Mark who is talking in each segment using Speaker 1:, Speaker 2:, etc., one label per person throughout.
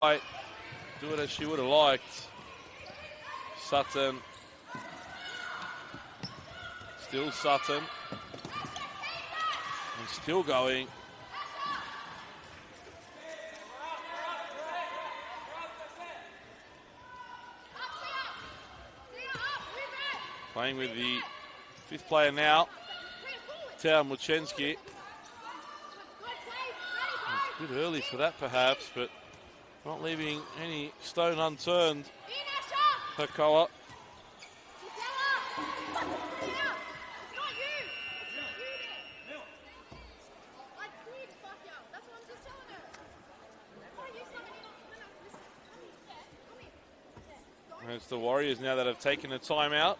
Speaker 1: do it as she would have liked. Sutton. Still Sutton. And still going. Playing with the fifth player now, Tao Muchensky. It's a bit early for that perhaps, but not leaving any stone unturned. Hakoah. And it's the Warriors now that have taken a timeout.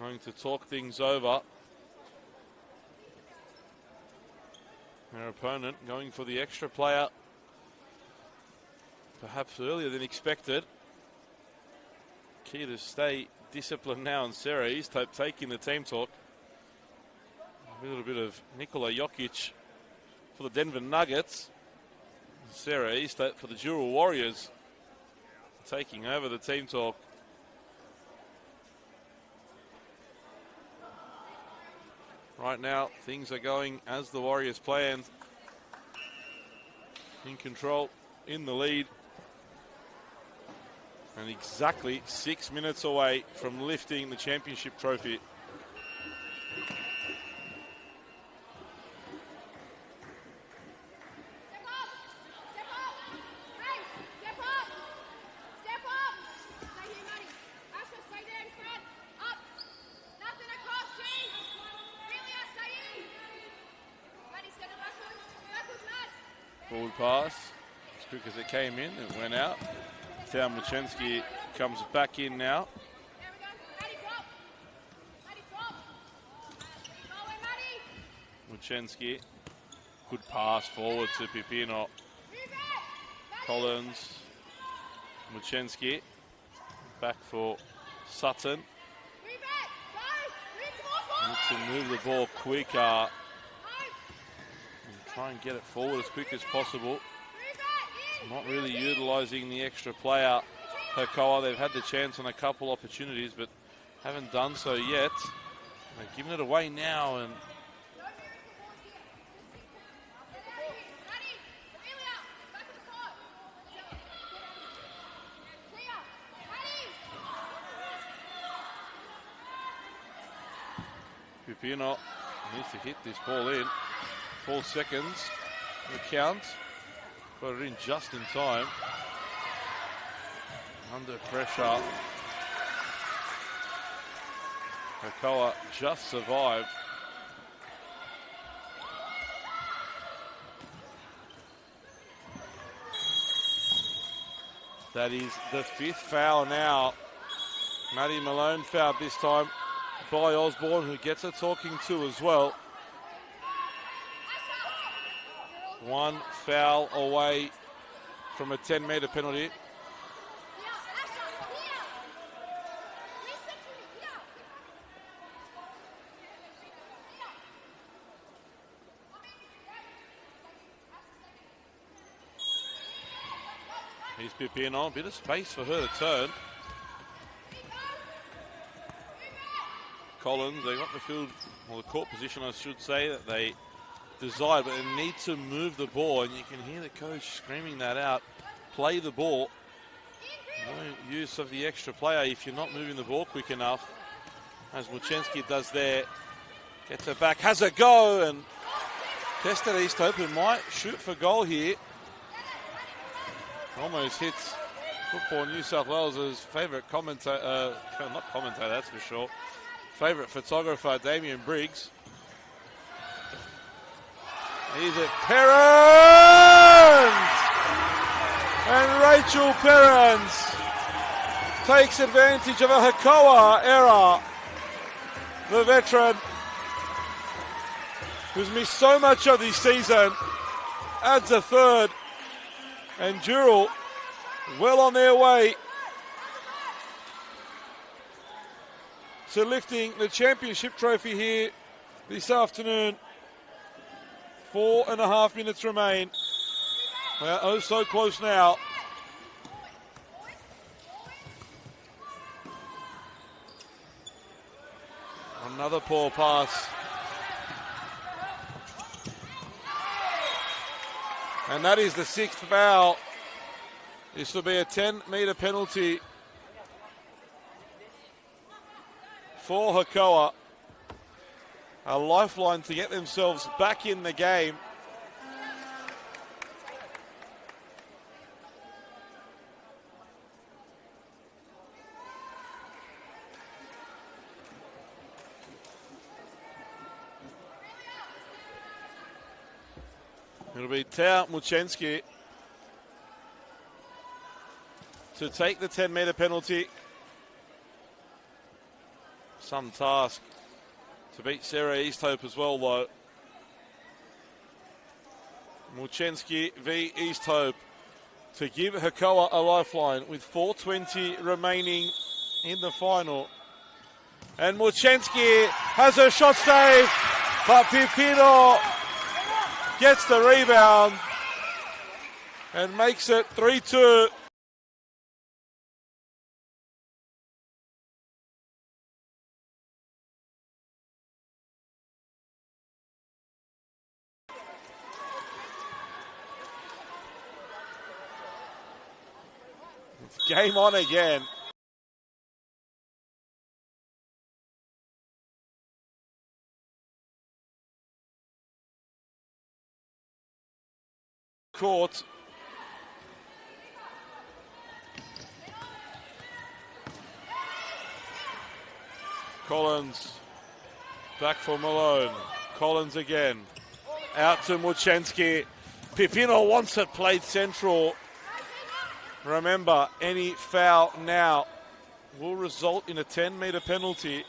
Speaker 1: Going to talk things over. Their opponent going for the extra player, perhaps earlier than expected. Key to stay disciplined now, and Sarah Easthope taking the team talk. A little bit of Nikola Jokic for the Denver Nuggets. Sarah Easthope for the Jewel Warriors taking over the team talk. Right now, things are going as the Warriors planned. In control, in the lead. And exactly 6 minutes away from lifting the championship trophy. Forward pass, as quick as it came in, it went out. Tao Muchensky comes back in now. Muchensky, good pass forward to Pipino. Collins, Muchensky, back for Sutton. Needs to move the ball quicker. Try and get it forward as quick as possible. Not really utilising the extra player, Hakoah. They've had the chance on a couple opportunities, but haven't done so yet. They're giving it away now, and Pipino needs to hit this ball in. 4 seconds, the count. Got it in just in time. Under pressure. Hakoah just survived. That is the 5th foul now. Maddie Malone fouled this time by Osborne, who gets a talking to as well. 1 foul away from a 10-metre penalty. Here's Pipino, a bit of space for her to turn. Collins, they got the field, or the court position, I should say, that they desire, but they need to move the ball, and you can hear the coach screaming that out. Play the ball. No use of the extra player if you're not moving the ball quick enough, as Muchensky does there. Gets it back, has a go, and tested Easthope, who might shoot for goal here. Almost hits Football New South Wales' favourite commentator, not commentator, that's for sure, favourite photographer, Damien Briggs. He's at Perrins! And Rachel Perrins takes advantage of a Hakoah error. The veteran, who's missed so much of this season, adds a third. And Dural well on their way to lifting the championship trophy here this afternoon. 4.5 minutes remain. We're oh so close now. Another poor pass. And that is the 6th foul. This will be a 10-metre penalty for Hakoah. A lifeline to get themselves back in the game. It'll be Tao Muchensky to take the 10-metre penalty. Some task to beat Sarah Easthope as well, though. Muchensky v Easthope to give Hakoah a lifeline with 4:20 remaining in the final. And Muchensky has a shot save, but Pipino gets the rebound and makes it 3-2. It's game on again. Court. Collins back for Malone. Collins again. Out to Muchensky. Pipino wants it played central. Remember, any foul now will result in a 10-metre penalty.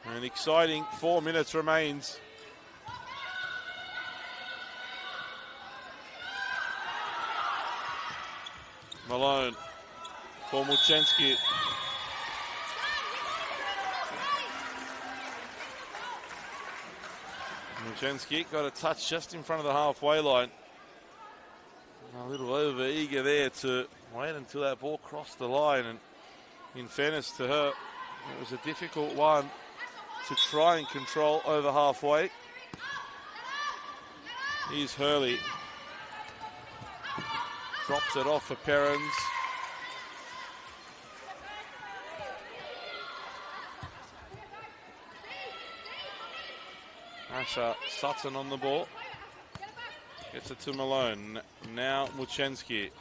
Speaker 1: An exciting 4 minutes remains. Malone for Muchensky. Muchensky got a touch just in front of the halfway line. A little over eager there to wait until that ball crossed the line, and in fairness to her, it was a difficult one to try and control over halfway. Here's Hurley. Drops it off for Perrins. Asha Sutton on the ball. Gets it to Malone. Now Muchensky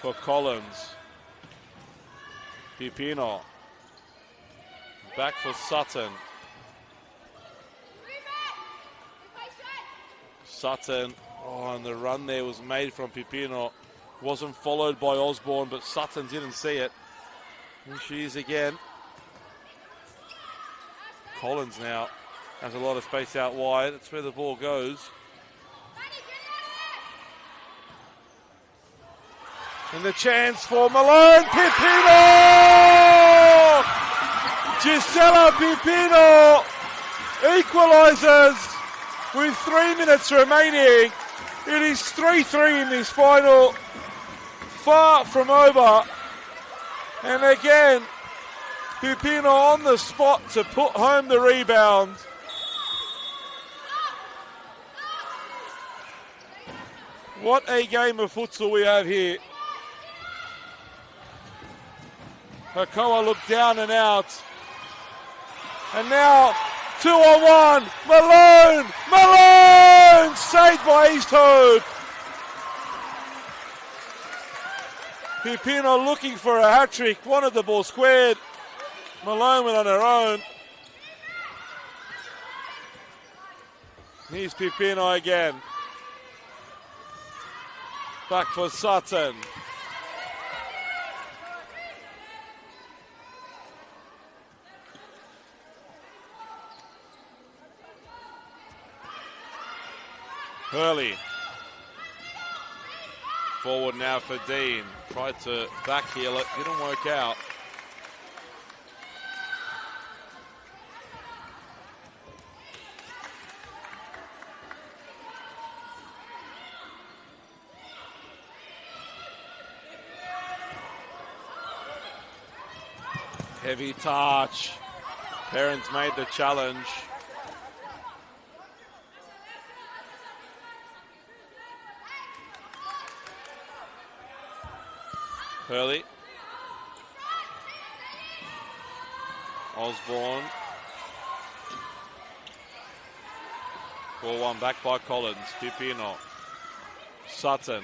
Speaker 1: for Collins. Pipino. Back for Sutton. Sutton. Oh, and the run there was made from Pipino. Wasn't followed by Osborne, but Sutton didn't see it. Here she is again. Collins now has a lot of space out wide. That's where the ball goes. And the chance for Malone. Pipino! Gisela Pipino equalises with 3 minutes remaining. It is 3-3 in this final. Far from over. And again, Pipino on the spot to put home the rebound. What a game of futsal we have here. Hakoah looked down and out. And now 2-on-1. Malone! Malone! Saved by Easthope. Pipino looking for a hat-trick. Wanted the ball squared. Malone went on her own. Here's Pipino again. Back for Sutton. Hurley Forward now for Dean. Tried to back heel it, didn't work out. Heavy touch. Parents made the challenge. Hurley. Osborne. Ball one back by Collins. Pipino. Sutton.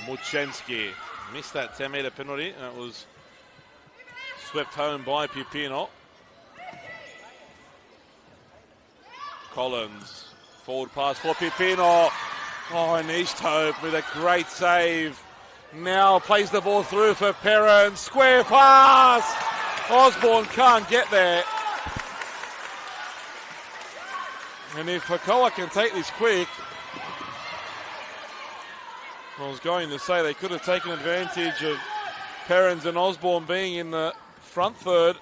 Speaker 1: Muchensky. Missed that 10-metre penalty. And it was swept home by Pipino. Collins. Forward pass for Pipino. Oh, and East Hope with a great save. Now plays the ball through for Perrin. Square pass. Osborne can't get there. And if Hakoah can take this quick, I was going to say they could have taken advantage of Perrins and Osborne being in the front third.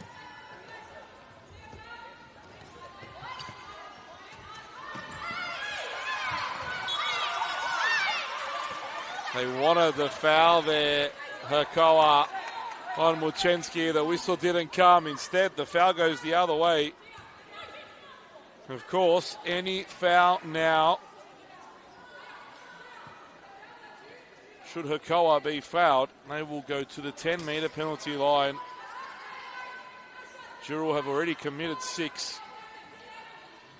Speaker 1: They wanted the foul there, Hakoah, on Muchensky. The whistle didn't come. Instead, the foul goes the other way. Of course, any foul now, should Hakoah be fouled, they will go to the 10-metre penalty line. Jurul have already committed 6.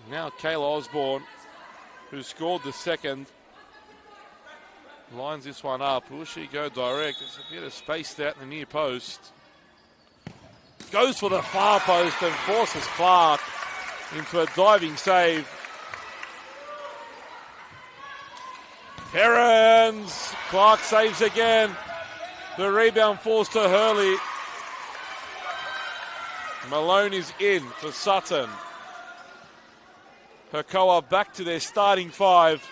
Speaker 1: Now Kayla Osborne, who scored the second, lines this one up. Will she go direct? There's a bit of space out in the near post. Goes for the far post and forces Clark into a diving save. Perrins. Clark saves again. The rebound falls to Hurley. Malone is in for Sutton. Hakoah back to their starting 5.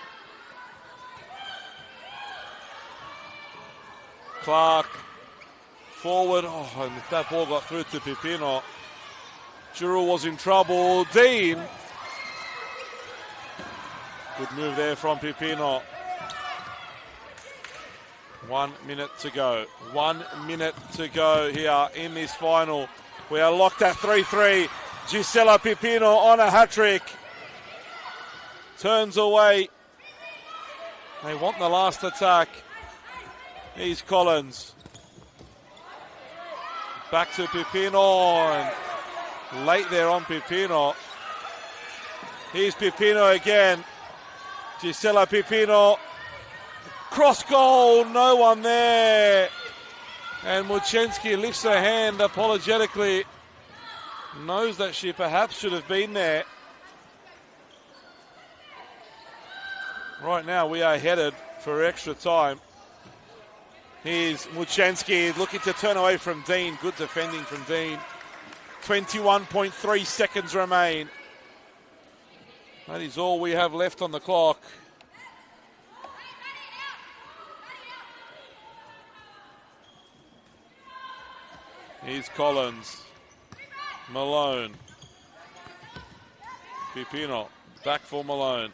Speaker 1: Clark forward. Oh, and if that ball got through to Pipino, Jurul was in trouble. Dean. Good move there from Pipino. 1 minute to go. 1 minute to go here in this final. We are locked at 3-3. Gisela Pipino on a hat-trick. Turns away. They want the last attack. Here's Collins. Back to Pipino. And late there on Pipino. Here's Pipino again. Gisela Pipino. Cross goal. No one there. And Muchensky lifts her hand apologetically. Knows that she perhaps should have been there. Right now we are headed for extra time. Here's Muchensky looking to turn away from Dean. Good defending from Dean. 21.3 seconds remain. That is all we have left on the clock. Here's Collins. Malone. Pipino. Back for Malone.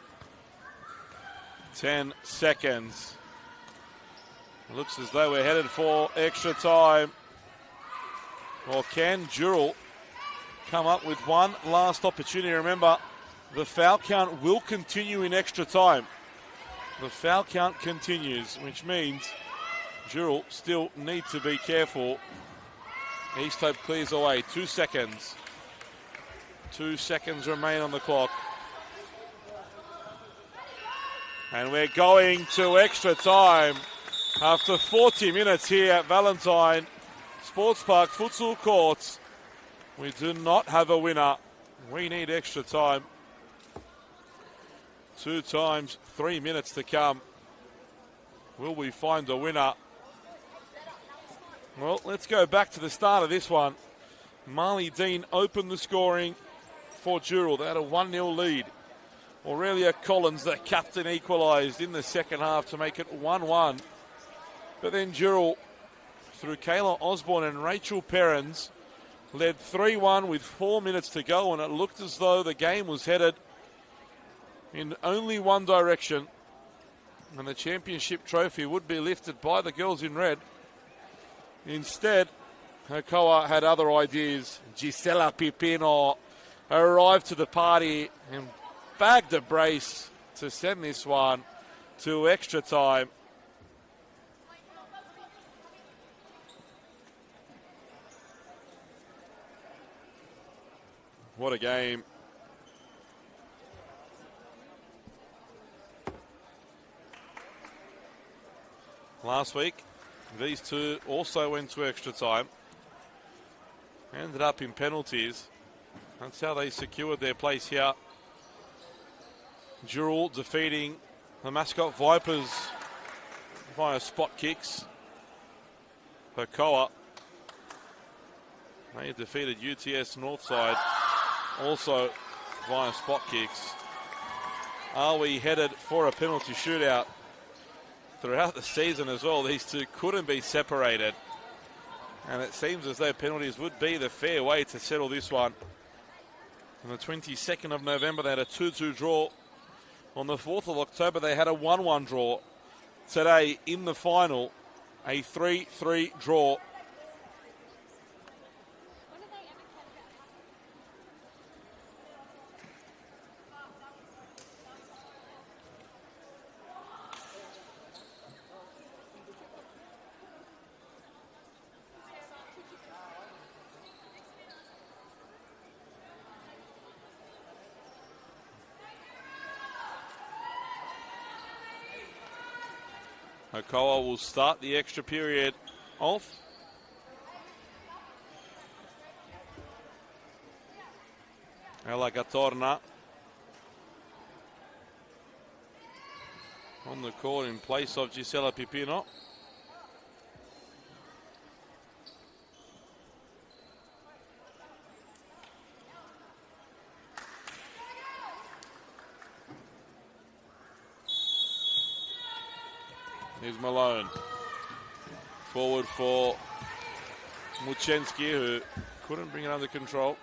Speaker 1: 10 seconds. Looks as though we're headed for extra time. Or can Jurul come up with one last opportunity? Remember, the foul count will continue in extra time. The foul count continues, which means Jurul still need to be careful. East Hope clears away. 2 seconds. 2 seconds remain on the clock. And we're going to extra time. After 40 minutes here at Valentine Sports Park Futsal Courts, we do not have a winner. We need extra time. 2 times, 3 minutes to come. Will we find a winner? Well, let's go back to the start of this one. Marley Dean opened the scoring for Jurul. They had a 1-0 lead. Aurelia Collins, the captain, equalised in the second half to make it 1-1. But then Dural, through Kayla Osborne and Rachel Perrins, led 3-1 with 4 minutes to go, and it looked as though the game was headed in only one direction, and the championship trophy would be lifted by the girls in red. Instead, Hakoah had other ideas. Gisela Pipino arrived to the party and bagged a brace to send this one to extra time. What a game. Last week, these two also went to extra time. Ended up in penalties. That's how they secured their place here. Dural defeating the Mascot Vipers via spot kicks. Hakoah, they defeated UTS Northside also via spot kicks. Are we headed for a penalty shootout? Throughout the season as well, these two couldn't be separated. And it seems as though penalties would be the fair way to settle this one. On the 22nd of November, they had a 2-2 draw. On the 4th of October, they had a 1-1 draw. Today, in the final, a 3-3 draw. Hakoah will start the extra period off. Ella Gatorna on the court in place of Gisela Pipino. Here's Malone. Forward for Muchensky, who couldn't bring it under control.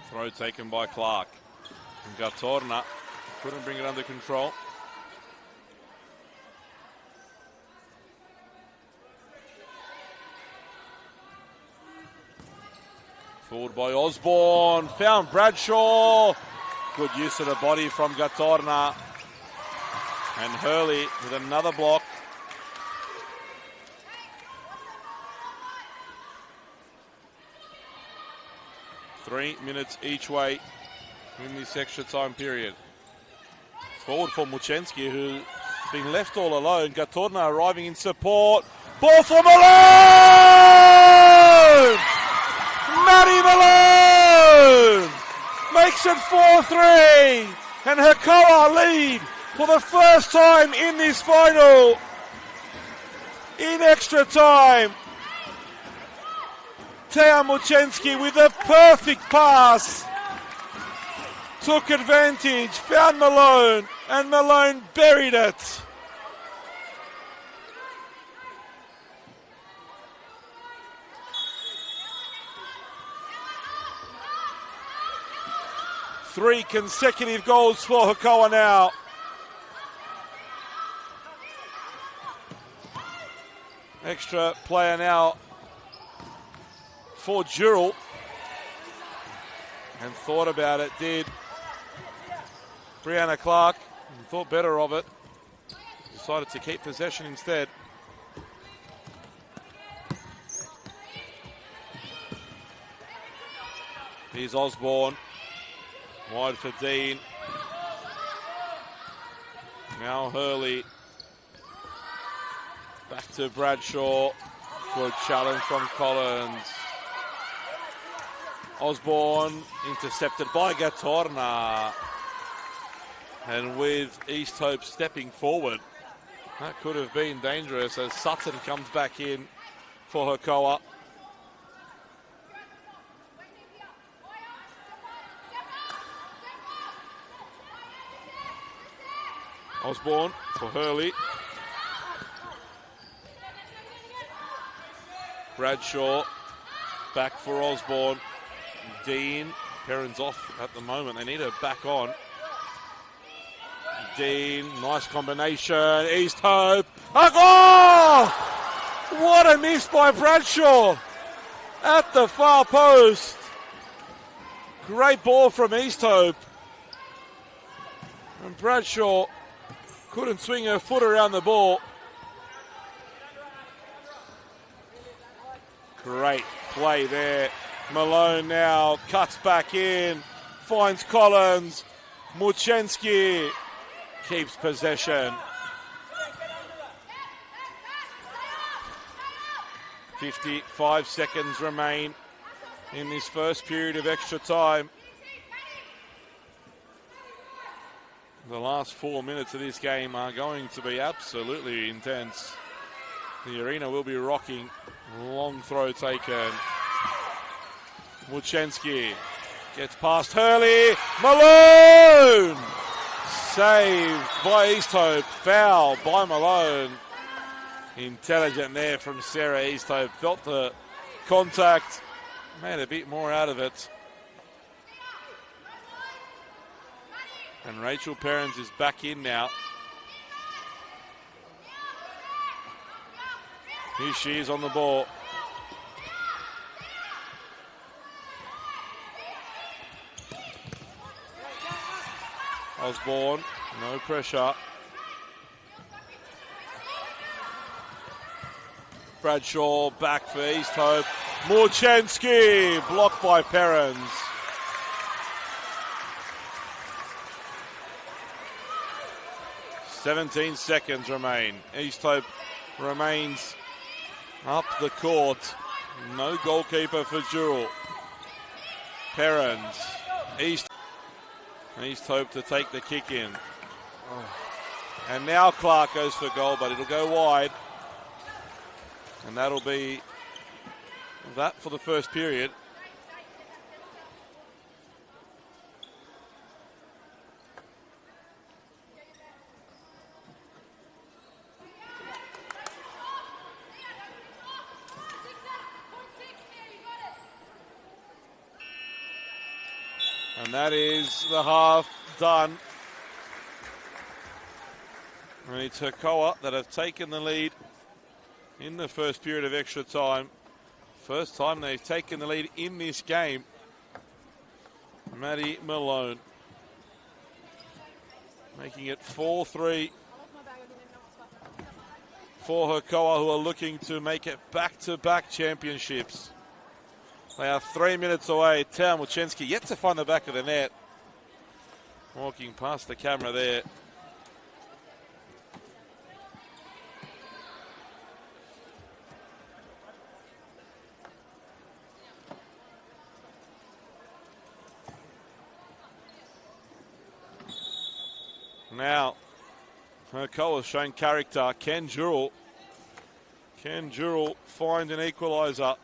Speaker 1: Throw taken by Clark. And Gatorna couldn't bring it under control. Forward by Osborne, found Bradshaw. Good use of the body from Gatorna. And Hurley with another block. Three minutes each way in this extra time period. Forward for Muchensky, who's been left all alone. Gatorna arriving in support. Ball for Malone! Maddie Malone makes it 4-3, and Hakoah lead for the first time in this final in extra time. Tea Muchensky with a perfect pass took advantage, found Malone, and Malone buried it. Three consecutive goals for Hakoah now. Extra player now for Dural. And thought about it, did Brianna Clark, and thought better of it. Decided to keep possession instead. Here's Osborne. Wide for Dean. Now Hurley. Back to Bradshaw. Good challenge from Collins. Osborne intercepted by Gatorna. And with East Hope stepping forward, that could have been dangerous as Sutton comes back in for Hakoah. Osborne for Hurley. Bradshaw back for Osborne. Dean. Perrin's off at the moment. They need her back on. Dean, nice combination. East Hope. A goal! What a miss by Bradshaw at the far post. Great ball from East Hope. And Bradshaw couldn't swing her foot around the ball. Great play there. Malone now cuts back in, finds Collins. Muchensky keeps possession. 55 seconds remain in this first period of extra time. The last 4 minutes of this game are going to be absolutely intense. The arena will be rocking. Long throw taken. Muchensky gets past Hurley. Malone! Saved by East Hope. Foul by Malone. Intelligent there from Sarah East Hope. Felt the contact. Made a bit more out of it. And Rachel Perrins is back in now. Here she is on the ball. Osborne, no pressure. Bradshaw back for East Hope. Muchensky blocked by Perrins. "17 seconds remain. East Hope remains up the court. No goalkeeper for Jewel. Perrins. East Hope to take the kick in. And now Clark goes for goal, but it'll go wide. And that'll be that for the first period. And that is the half done. And it's Hakoah that have taken the lead in the first period of extra time. First time they've taken the lead in this game. Maddie Malone making it 4-3 for Hakoah, who are looking to make it back-to-back championships. They are 3 minutes away. Tao Muchensky yet to find the back of the net. Walking past the camera there. Now, Hakoah showing character. Can Jurel find an equaliser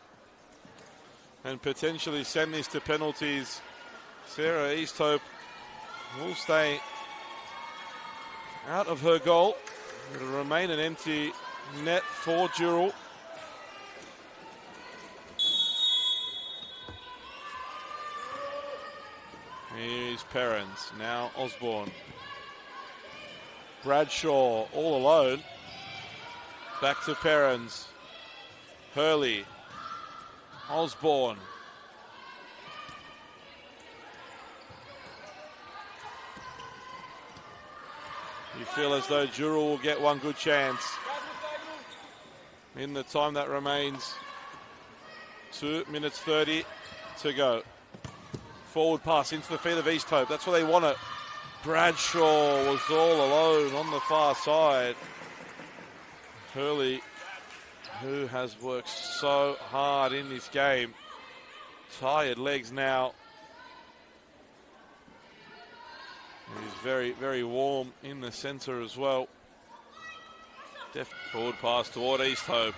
Speaker 1: and potentially send this to penalties? Sarah East Hope will stay out of her goal. It'll remain an empty net for Jurel. Here's Perrins. Now Osborne. Bradshaw all alone. Back to Perrins. Hurley. Osborne. You feel as though Jurel will get one good chance in the time that remains. 2 minutes 30 to go. Forward pass into the feet of East Hope. That's where they want it. Bradshaw was all alone on the far side. Hurley, who has worked so hard in this game. Tired legs now. He's very, very warm in the centre as well. Forward pass toward East Hope.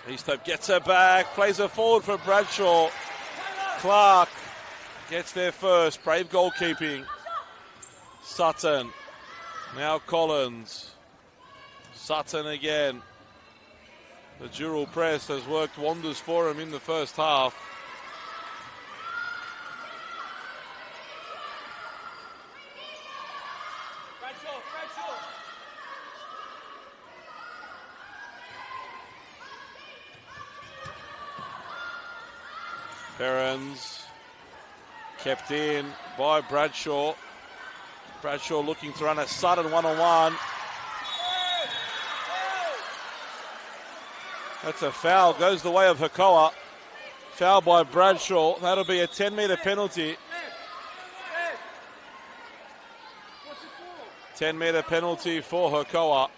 Speaker 1: East Hope gets her back, plays her forward for Bradshaw. Clark gets there first. Brave goalkeeping. Sutton. Now Collins. Sutton again. The dual press has worked wonders for him in the first half. Perrins kept in by Bradshaw. Bradshaw looking to run at Sutton one-on-one. That's a foul. Goes the way of Hakoah. Foul by Bradshaw. That'll be a 10-metre penalty. 10-metre penalty for Hakoah.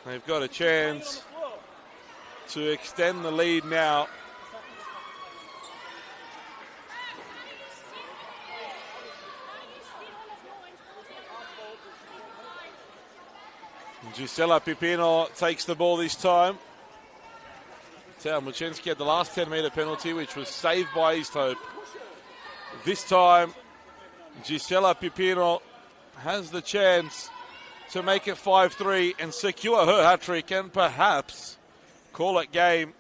Speaker 1: They've got a chance to extend the lead now. Gisela Pipino takes the ball this time. Tao Muchenski had the last 10-metre penalty, which was saved by East Hope. This time, Gisela Pipino has the chance to make it 5-3 and secure her hat-trick and perhaps call it game.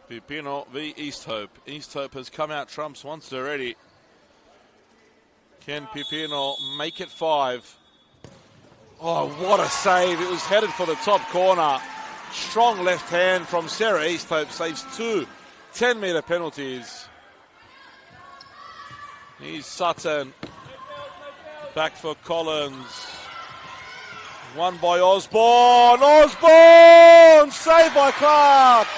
Speaker 1: Pipino v East Hope. East Hope has come out trumps once already. Can Pipino make it 5? Oh, what a save. It was headed for the top corner. Strong left hand from Sarah. East Hope saves 2 10-metre penalties. Here's Sutton. Back for Collins. One by Osborne. Osborne! Saved by Clark.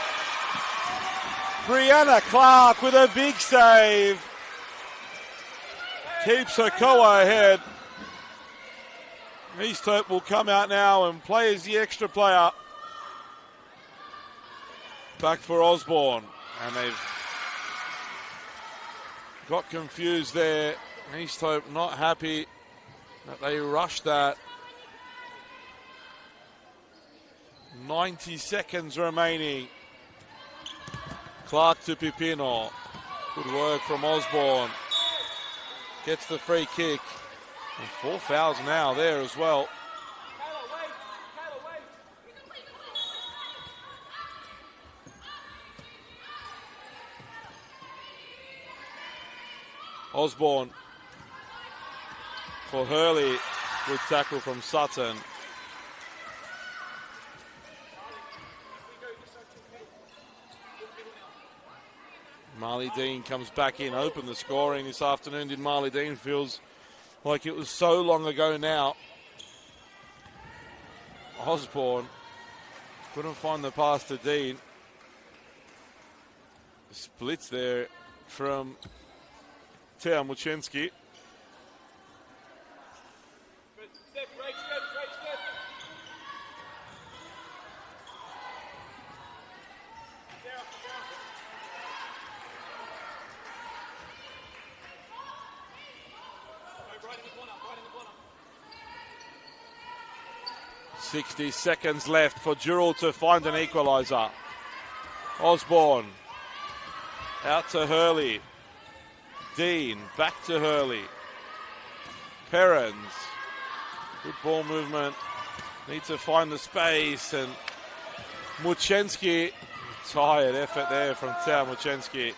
Speaker 1: Brianna Clark with a big save. Keeps Hakoah ahead. East Hope will come out now and play as the extra player. Back for Osborne. And they've got confused there. East Hope not happy that they rushed that. 90 seconds remaining. Clark to Pipino. Good work from Osborne. Gets the free kick. And 4 fouls now there as well. Osborne for Hurley. Good tackle from Sutton. Marley Dean comes back in, opened the scoring this afternoon. Did Marley Dean? Feels like it was so long ago now. Osborne couldn't find the pass to Dean. Splits there from Teo Muchenski. .60 seconds left for Dural to find an equaliser. Osborne out to Hurley. Dean back to Hurley. Perrins. Good ball movement. Need to find the space. And Muchenski. Tired effort there from Tao Muchenski.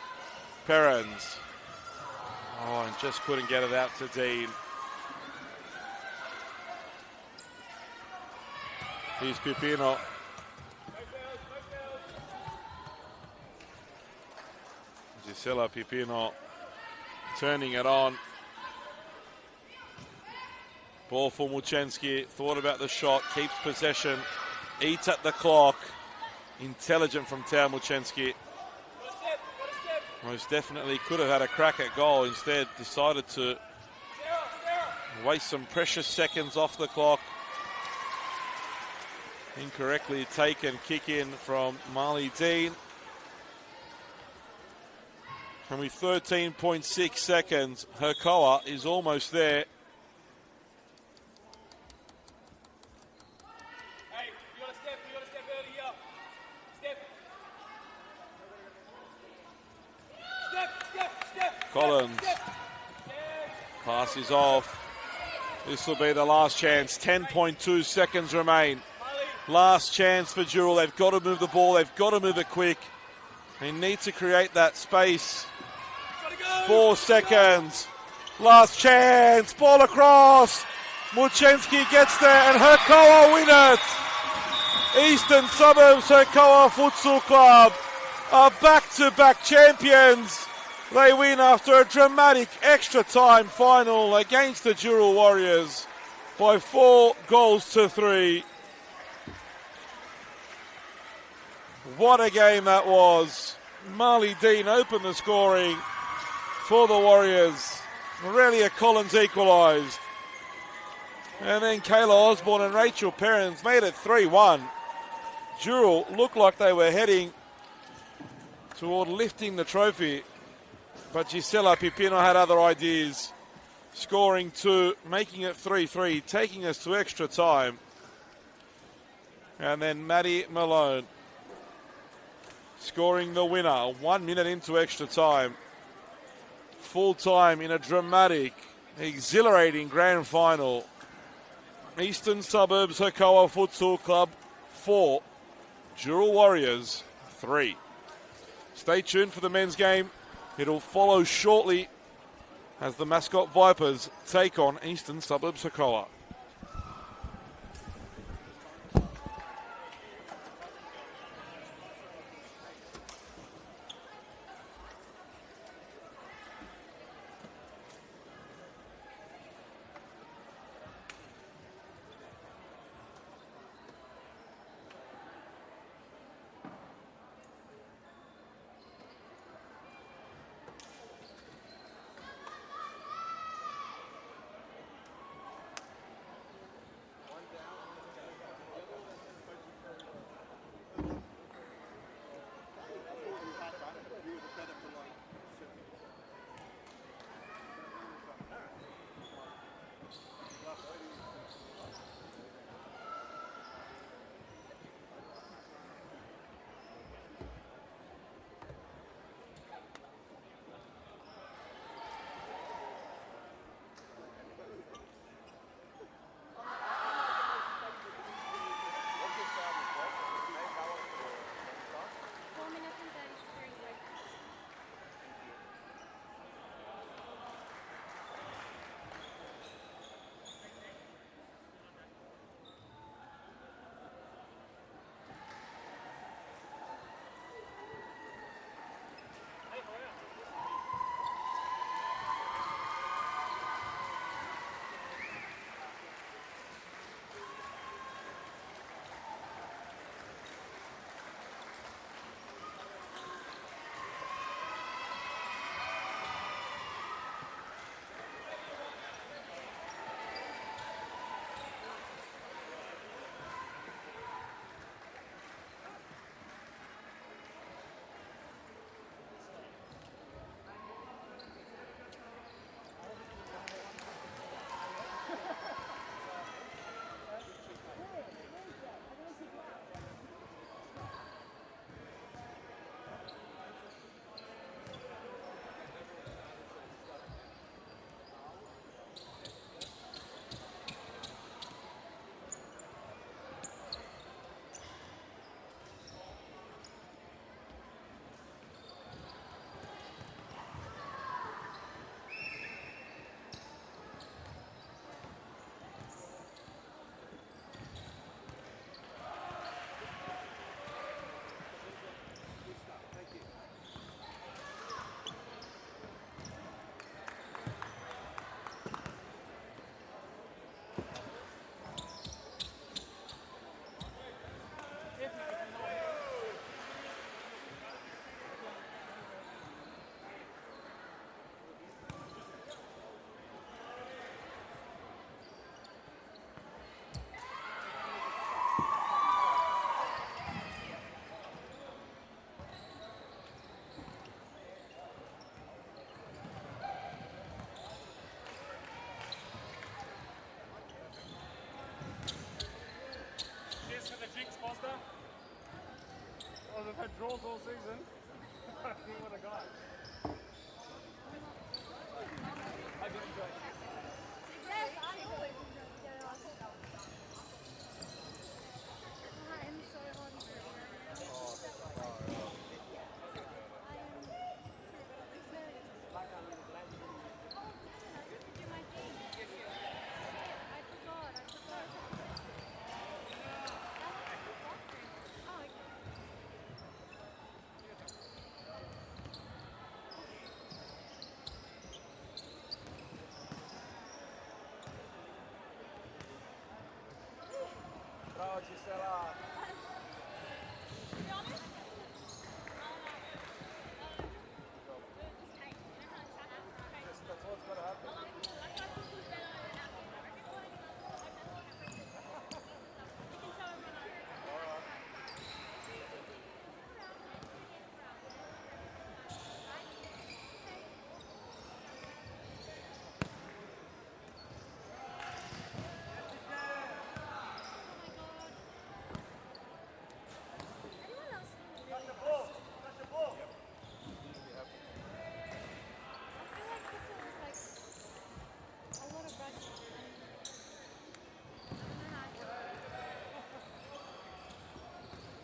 Speaker 1: Perrins. Oh, and just couldn't get it out to Dean. Here's Pipino. Gisela Pipino turning it on. Ball for Muchenski. Thought about the shot. Keeps possession. Eats at the clock. Intelligent from Tao Muchenski. Most definitely could have had a crack at goal. Instead decided to waste some precious seconds off the clock. Incorrectly taken kick in from Marley Dean. And with 13.6 seconds, Hakoah is almost there.
Speaker 2: Hey, you gotta step early here. Step.
Speaker 1: Collins. Passes off. This will be the last chance. 10.2 seconds remain. Last chance for Dural. They've got to move the ball. They've got to move it quick. They need to create that space. 4 seconds. Last chance. Ball across. Muchensky gets there and Hakoah win it. Eastern Suburbs Hakoah Futsal Club are back-to-back champions. They win after a dramatic extra time final against the Dural Warriors by 4-3. What a game that was. Marley Dean opened the scoring for the Warriors. Aurelia Collins equalised. And then Kayla Osborne and Rachel Perrins made it 3-1. Dural looked like they were heading toward lifting the trophy, but Gisela Pipino had other ideas, scoring 2, making it 3-3, taking us to extra time. And then Maddie Malone scoring the winner 1 minute into extra time. Full time in a dramatic, exhilarating grand final. Eastern Suburbs Hakoah Futsal Club 4, Dural Warriors 3. Stay tuned for the men's game. It'll follow shortly as the Mascot Vipers take on Eastern Suburbs Hakoah.
Speaker 3: they've had draws all season. I think what a guy. I did enjoy it.
Speaker 4: Yes, I always enjoy the game. I am so on to it right now. I am very. Oh, damn, I didn't do my thing. I forgot. Oh, okay.
Speaker 3: Bravo, Gisela.
Speaker 4: To be honest,
Speaker 3: That's what's got to happen.
Speaker 4: anyone else feel really
Speaker 2: Touch the ball.
Speaker 3: Usually happens.
Speaker 4: I feel like futsal is like a lot of rushing. I don't know how I feel.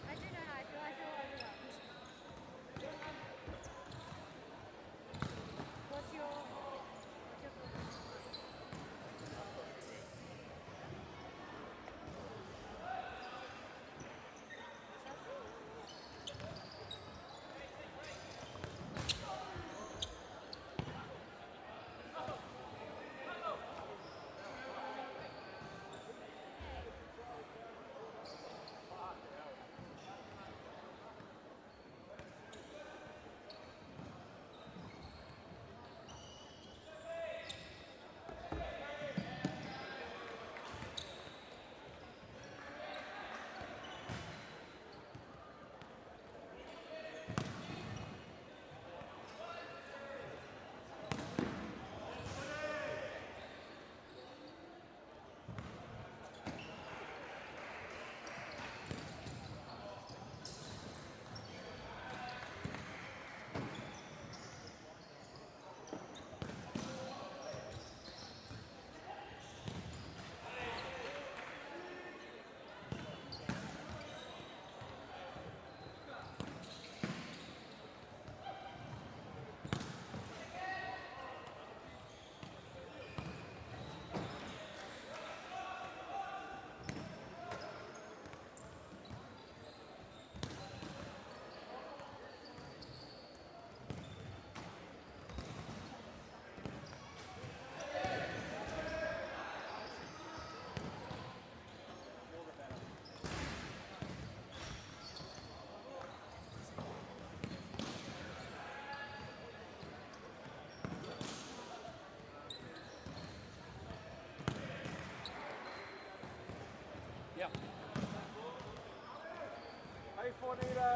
Speaker 4: I do know how I feel. I feel overwhelmed. What's your feeling?
Speaker 3: Yeah. Hey, Fornito.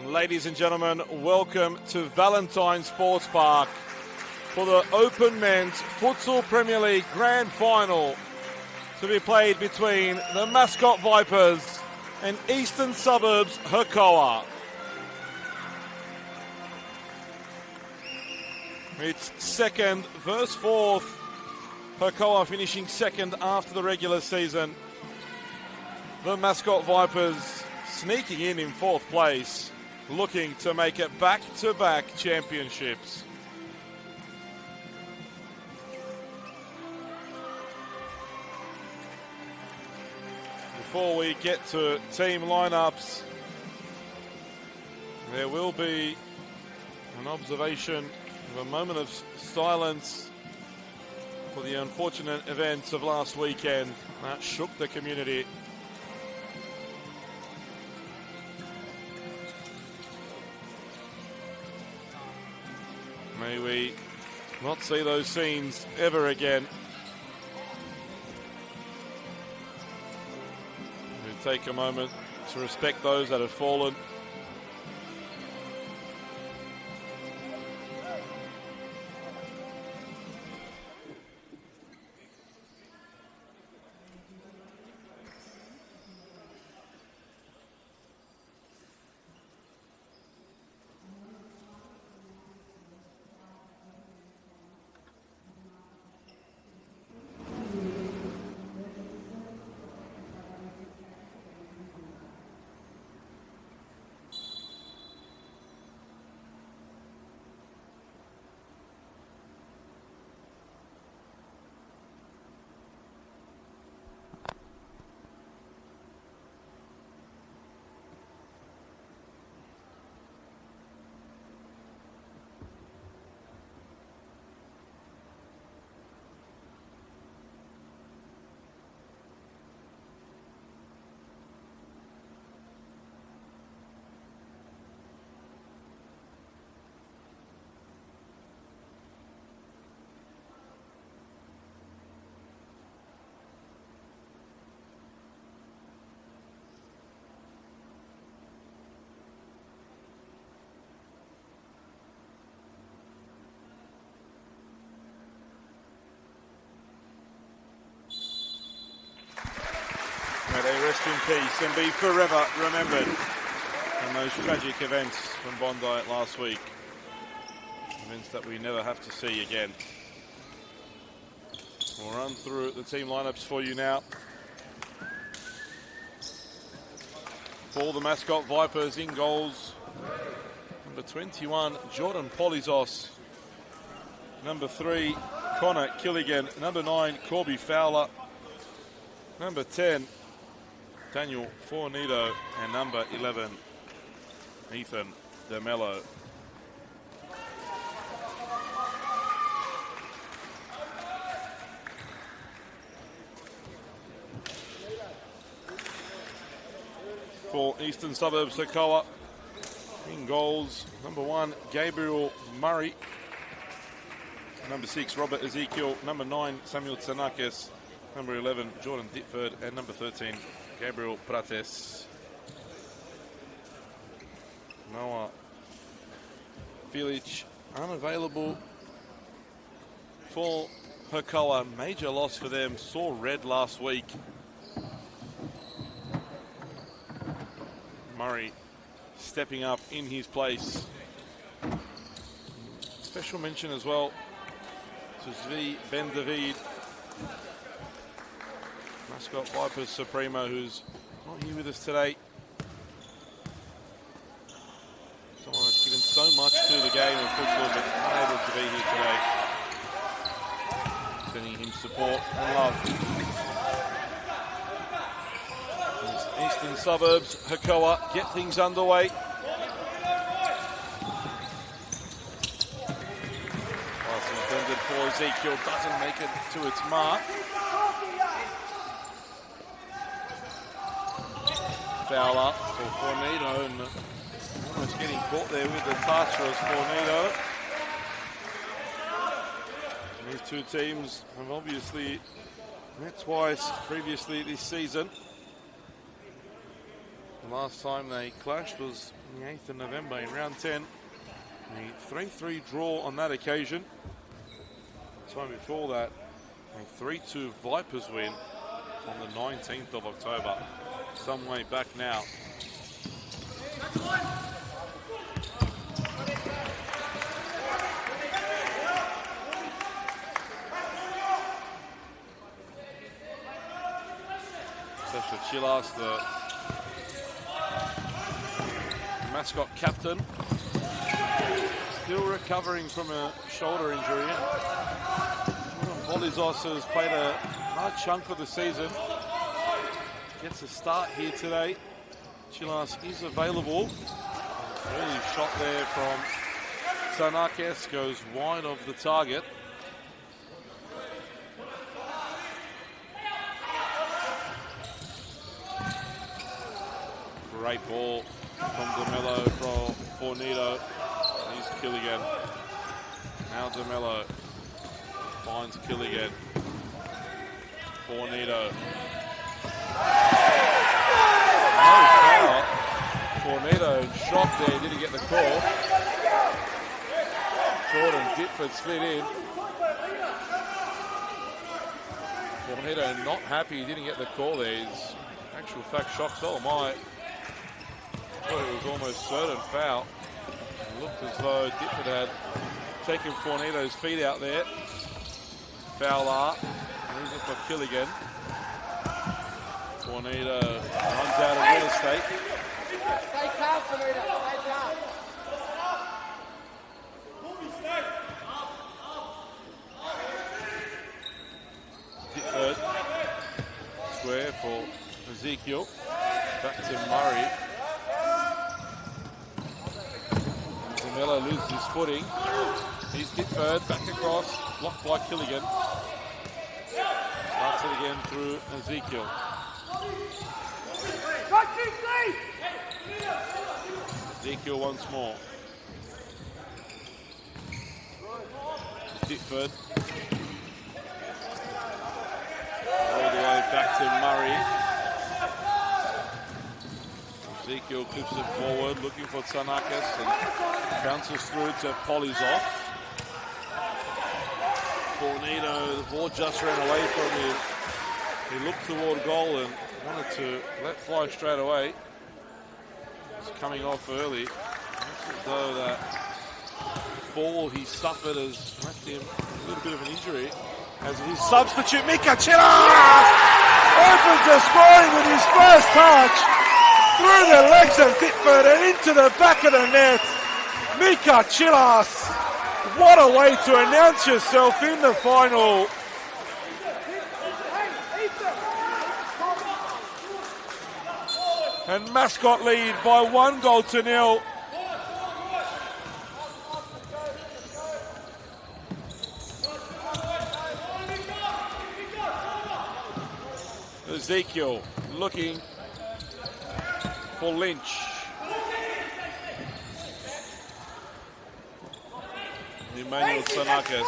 Speaker 1: Ladies and gentlemen, welcome to Valentine Sports Park for the Open Men's Futsal Premier League Grand Final to be played between the Mascot Vipers and Eastern Suburbs Hakoah. It's second versus fourth. Hakoah finishing second after the regular season. The Mascot Vipers sneaking in fourth place, looking to make it back-to-back championships. Before we get to team lineups, there will be an observation of a moment of silence for the unfortunate events of last weekend that shook the community. May we not see those scenes ever again. We take a moment to respect those that have fallen. May they rest in peace and be forever remembered in those tragic events from Bondi last week. Events that we never have to see again. We'll run through the team lineups for you now. For the Mascot Vipers, in goals, number 21, Jordan Polizos. Number 3, Connor Killigan. Number 9, Corby Fowler. Number 10, Daniel Fornito, and number 11, Ethan DeMello. For Eastern Suburbs Hakoah, in goals, number 1, Gabriel Murray. Number 6, Robert Ezekiel. Number 9, Samuel Tsanakis. Number 11, Jordan Ditford. And number 13, Gabriel Prates. Noah Filic unavailable for Hakoah. Major loss for them. Saw red last week. Murray stepping up in his place. Special mention as well to Zvi Ben David, Mascot Vipers Supremo, who's not here with us today. Someone that's given so much to the game of football but not able to be here today. Sending him support and love. As Eastern Suburbs Hakoah get things underway. Pass intended for Ezekiel, doesn't make it to its mark. Foul up for Fornito, and almost getting caught there with the touch was Fornito. And these two teams have obviously met twice previously this season. The last time they clashed was on the 8th of November in round 10. A 3-3 draw on that occasion. The time before that, a 3-2 Vipers win on the 19th of October. Some way back now. Sasha Chilas, the Mascot captain, still recovering from a shoulder injury. Polizos has played a large chunk of the season. Gets a start here today. Chilas is available. Early shot there from Sanakes, goes wide of the target. Great ball from DeMello from Fornito. He's Killigan. Now DeMello finds Killigan. Fornito. No foul. Fornito shocked there, didn't get the call. Jordan Ditford slid in. Fornito not happy he didn't get the call there. He's actual fact shocked. Oh my. Thought it was almost certain foul. It looked as though Ditford had taken Fornito's feet out there. Foul art. Leaves it for Killigan. Fornito runs out of real estate.
Speaker 3: Stay calm, Fornito. Stay calm.
Speaker 1: Ditford. Square for Ezekiel. Back to Murray. DeMello loses his footing. He's Ditford, back across, blocked by Killigan. Starts it again through Ezekiel. Ezekiel once more. Ditford. All the way back to Murray. Ezekiel clips it forward, looking for Tsanakis and bounces through to Polizov. Fornito, the ball just ran away from him. He looked toward goal and wanted to let fly straight away. He's coming off early. Looks as though that fall he suffered has left him a little bit of an injury. As his substitute, Mika Chilas, opens the scoring with his first touch. Through the legs of Ditford and into the back of the net. Mika Chilas, what a way to announce yourself in the final. And Mascot lead by 1-0. Ezekiel looking for Lynch. Emmanuel Tsanakis.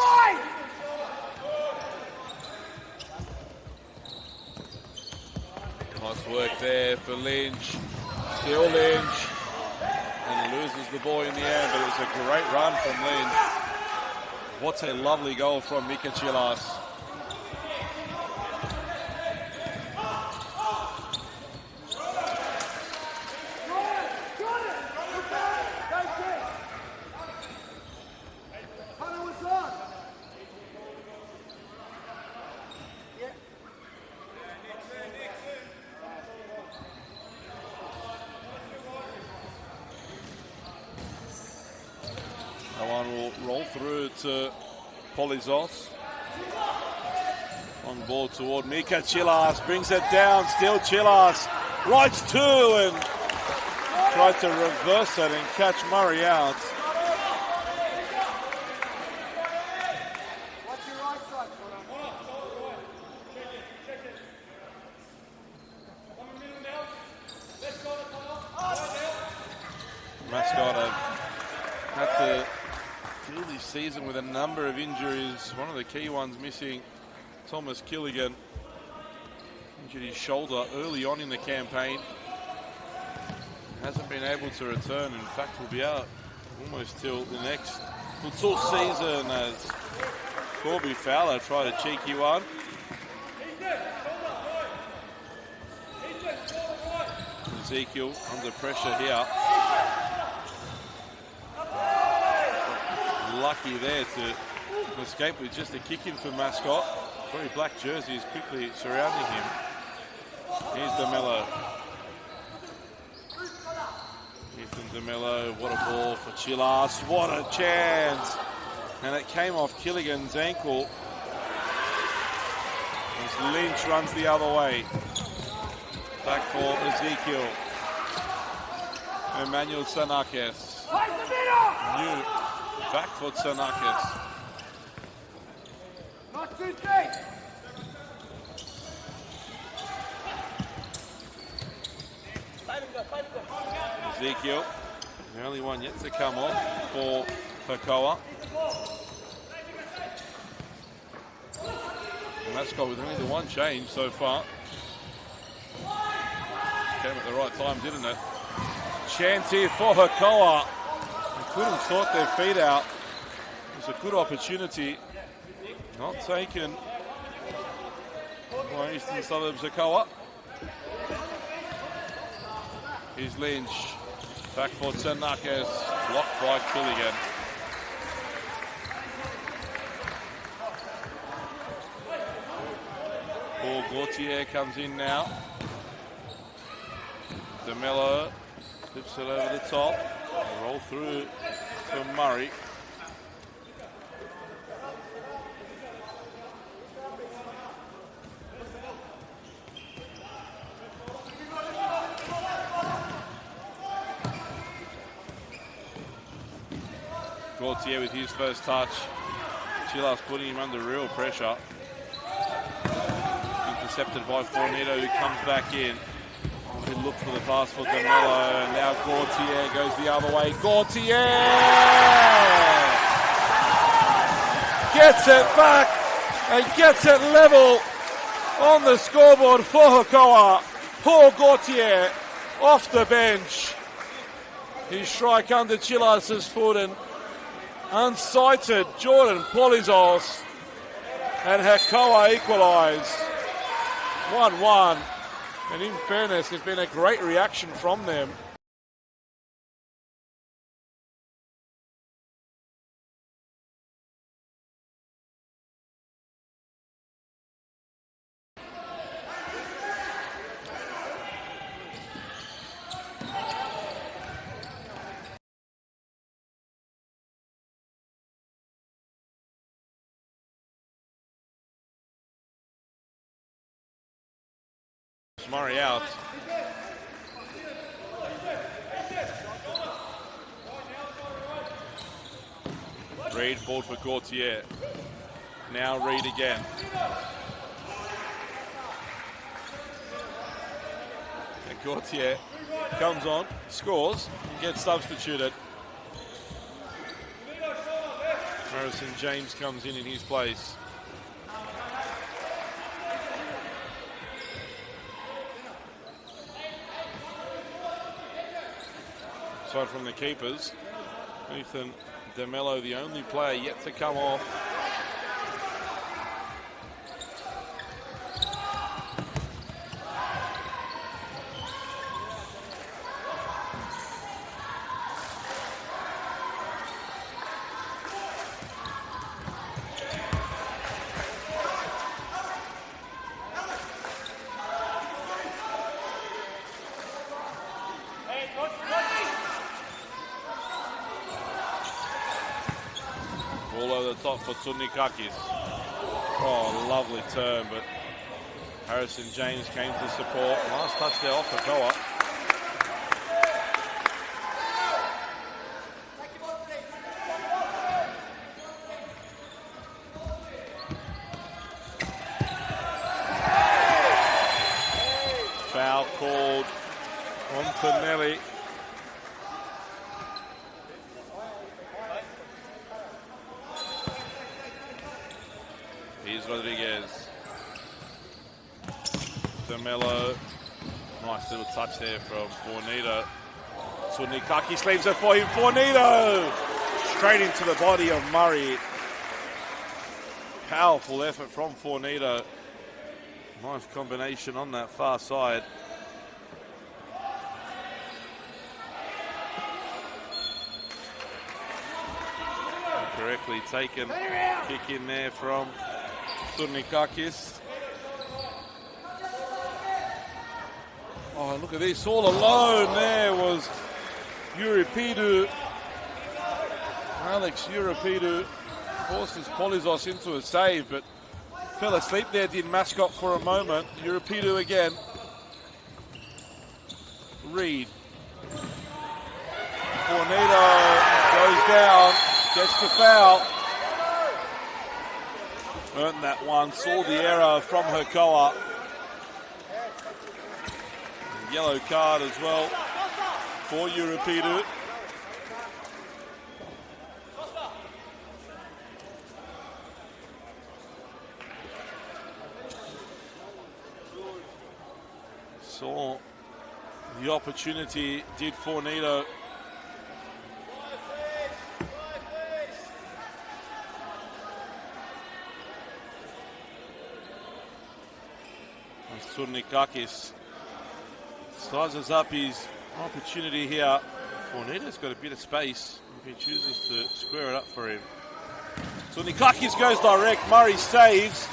Speaker 1: Nice work there for Lynch. Still Lynch. And loses the ball in the air, but it's a great run from Lynch. What a lovely goal from Mika Chilas. To Polizos. On ball toward Mika Chilas, brings it down, still Chilas, rights two and tried to reverse it and catch Murray out. Mascot have had to deal this season with a number of injuries. One of the key ones missing, Thomas Killigan. Injured his shoulder early on in the campaign. hasn't been able to return. In fact, will be out almost till the next futsal season as Corby Fowler tried a cheeky one. Ezekiel under pressure here. Lucky there to escape with just a kick in for Mascot. 3 black jerseys quickly surrounding him. Here's DeMello. Ethan DeMello, what a ball for Chilas. What a chance. And it came off Killigan's ankle as Lynch runs the other way. Back for Ezekiel. Emmanuel Tsanakis. New back for Tsanakis.
Speaker 3: Not too deep.
Speaker 1: Ezekiel, the only one yet to come off for Hakoah. Mascot with only the one change so far. Came at the right time, didn't it? Chance here for Hakoah. They couldn't sort their feet out. It was a good opportunity. Not taken by Eastern Suburbs Hakoah. Here's Lynch. Back for Tsanakis. Blocked by Killigan. Paul Gauthier comes in now. DeMello flips it over the top. Roll through for Murray. Gauthier with his first touch. Chilas putting him under real pressure. Intercepted by Fornito, who comes back in. Good look for the pass for DeMello, and now Gauthier goes the other way. Gauthier gets it back and gets it level on the scoreboard for Hakoah. Paul Gauthier off the bench. His strike under Chilas' foot and unsighted Jordan Polizos, and Hakoah equalised 1-1. And in fairness, there's been a great reaction from them. Murray out. Reid forward for Gauthier. Now Reid again. And Gauthier comes on, scores, and gets substituted. Harrison James comes in his place. Aside from the keepers, Ethan DeMello, the only player yet to come off. Top for Tsunikakis. Oh, lovely turn, but Harrison James came to support. Last touch there off Hakoah. Foul called on Tonelli. Here's Rodriguez. DeMello. Nice little touch there from Fornito. Tsunikaki leaves it for him. Fornito! Straight into the body of Murray. Powerful effort from Fornito. Nice combination on that far side. Correctly taken kick in there from Tsunikakis. Oh, look at this. All alone there was Euripidu. Alex Euripidu forces Polizos into a save, but fell asleep there, did Mascot for a moment. Euripidu again. Reed. Fornito goes down, gets the foul. Earned that one, saw the error from Hakoah. Yellow card as well for Euripidu. Saw the opportunity, did Fornito. Tsunikakis sizes up his opportunity here. Fornito's got a bit of space if he chooses to square it up for him. Tsunikakis goes direct, Murray saves.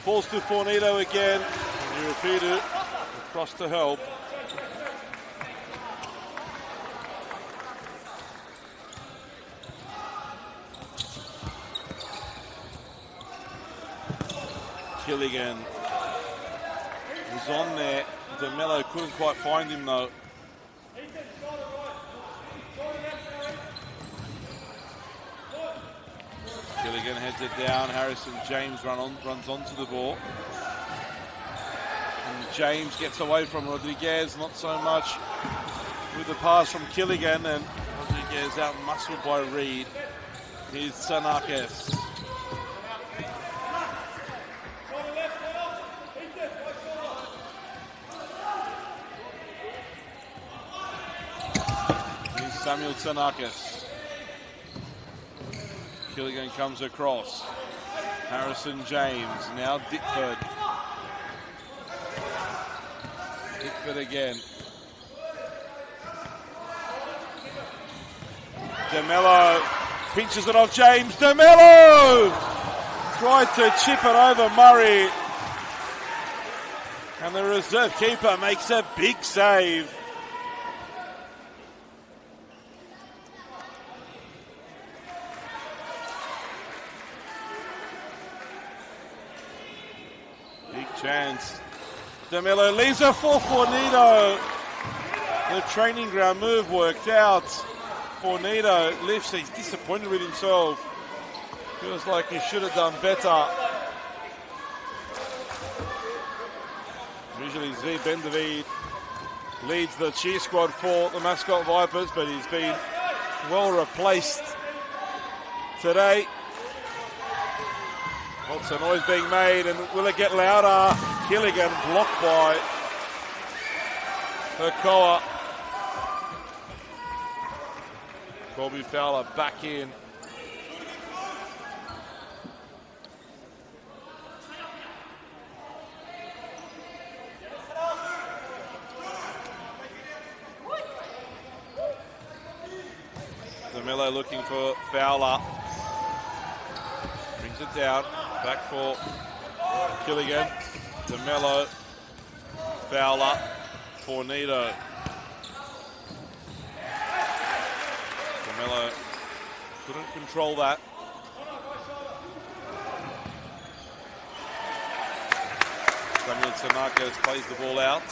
Speaker 1: Falls to Fornito again. Euripidu across to help. Killigan was on there. DeMello couldn't quite find him though. Killigan heads it down. Harrison James runs onto the ball. And James gets away from Rodriguez, not so much with the pass from Killigan, and Rodriguez out muscled by Reed. Here's Tsanakis. Samuel Tsanakis. Killigan comes across. Harrison James, now Dickford. Dickford again. DeMello pinches it off James. DeMello tried to chip it over Murray. And the reserve keeper makes a big save. Chance. DeMello leaves it for Fornito. The training ground move worked out. Fornito lifts. He's disappointed with himself. Feels like he should have done better. Usually Z Ben-David leads the cheer squad for the Mascot Vipers, but he's been well replaced today. Lots of noise being made, and will it get louder? Killigan blocked by Hakoah. Colby Fowler back in. DeMello looking for Fowler. Brings it down. Back for Killigan. DeMello. Fowler. Fornito. DeMello couldn't control that. Samuel Tsanakis plays the ball out.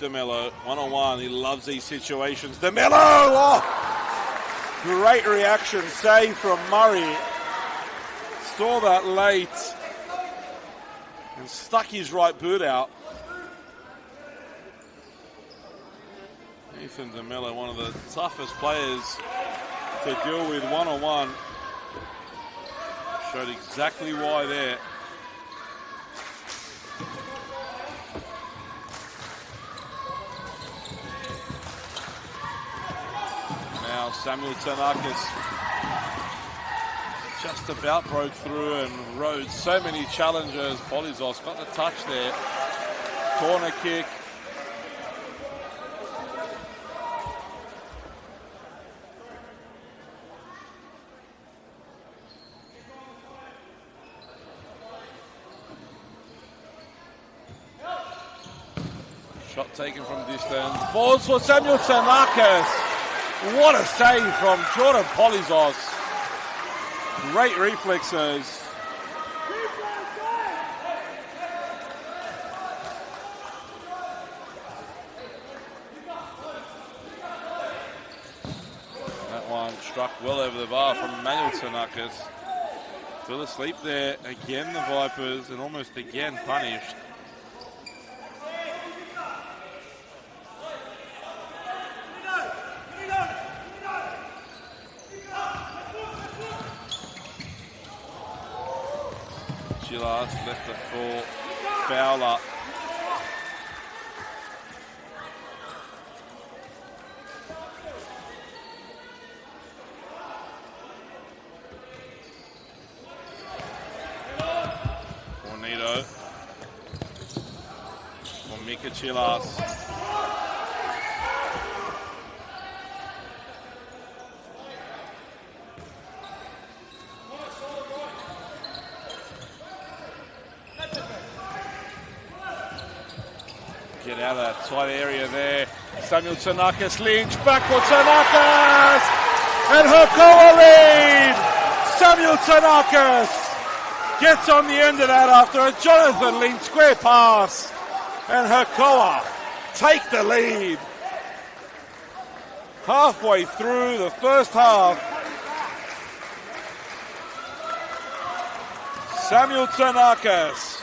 Speaker 1: DeMello, one-on-one, he loves these situations. DeMello! Oh! Great reaction, save from Murray. Saw that late. and stuck his right boot out. Ethan DeMello, one of the toughest players to deal with one-on-one. Showed exactly why there. Now Samuel Tanakis just about broke through and rode so many challenges. Polizos got the touch there. Corner kick. Shot taken from distance. Falls for Samuel Tanakis. What a save from Jordan Polizos. Great reflexes. That one struck well over the bar from Manuel Tanakis. Still asleep there. Again the Vipers, and almost again punished. Left it for Fowler. Fornito for Mika Chilas. Get out of that tight area there. Samuel Tanakis, Lynch, back for Tanakis! And Hakoah lead! Samuel Tanakis gets on the end of that after a Jonathan Lynch square pass. And Hakoah take the lead. Halfway through the first half. Samuel Tanakis.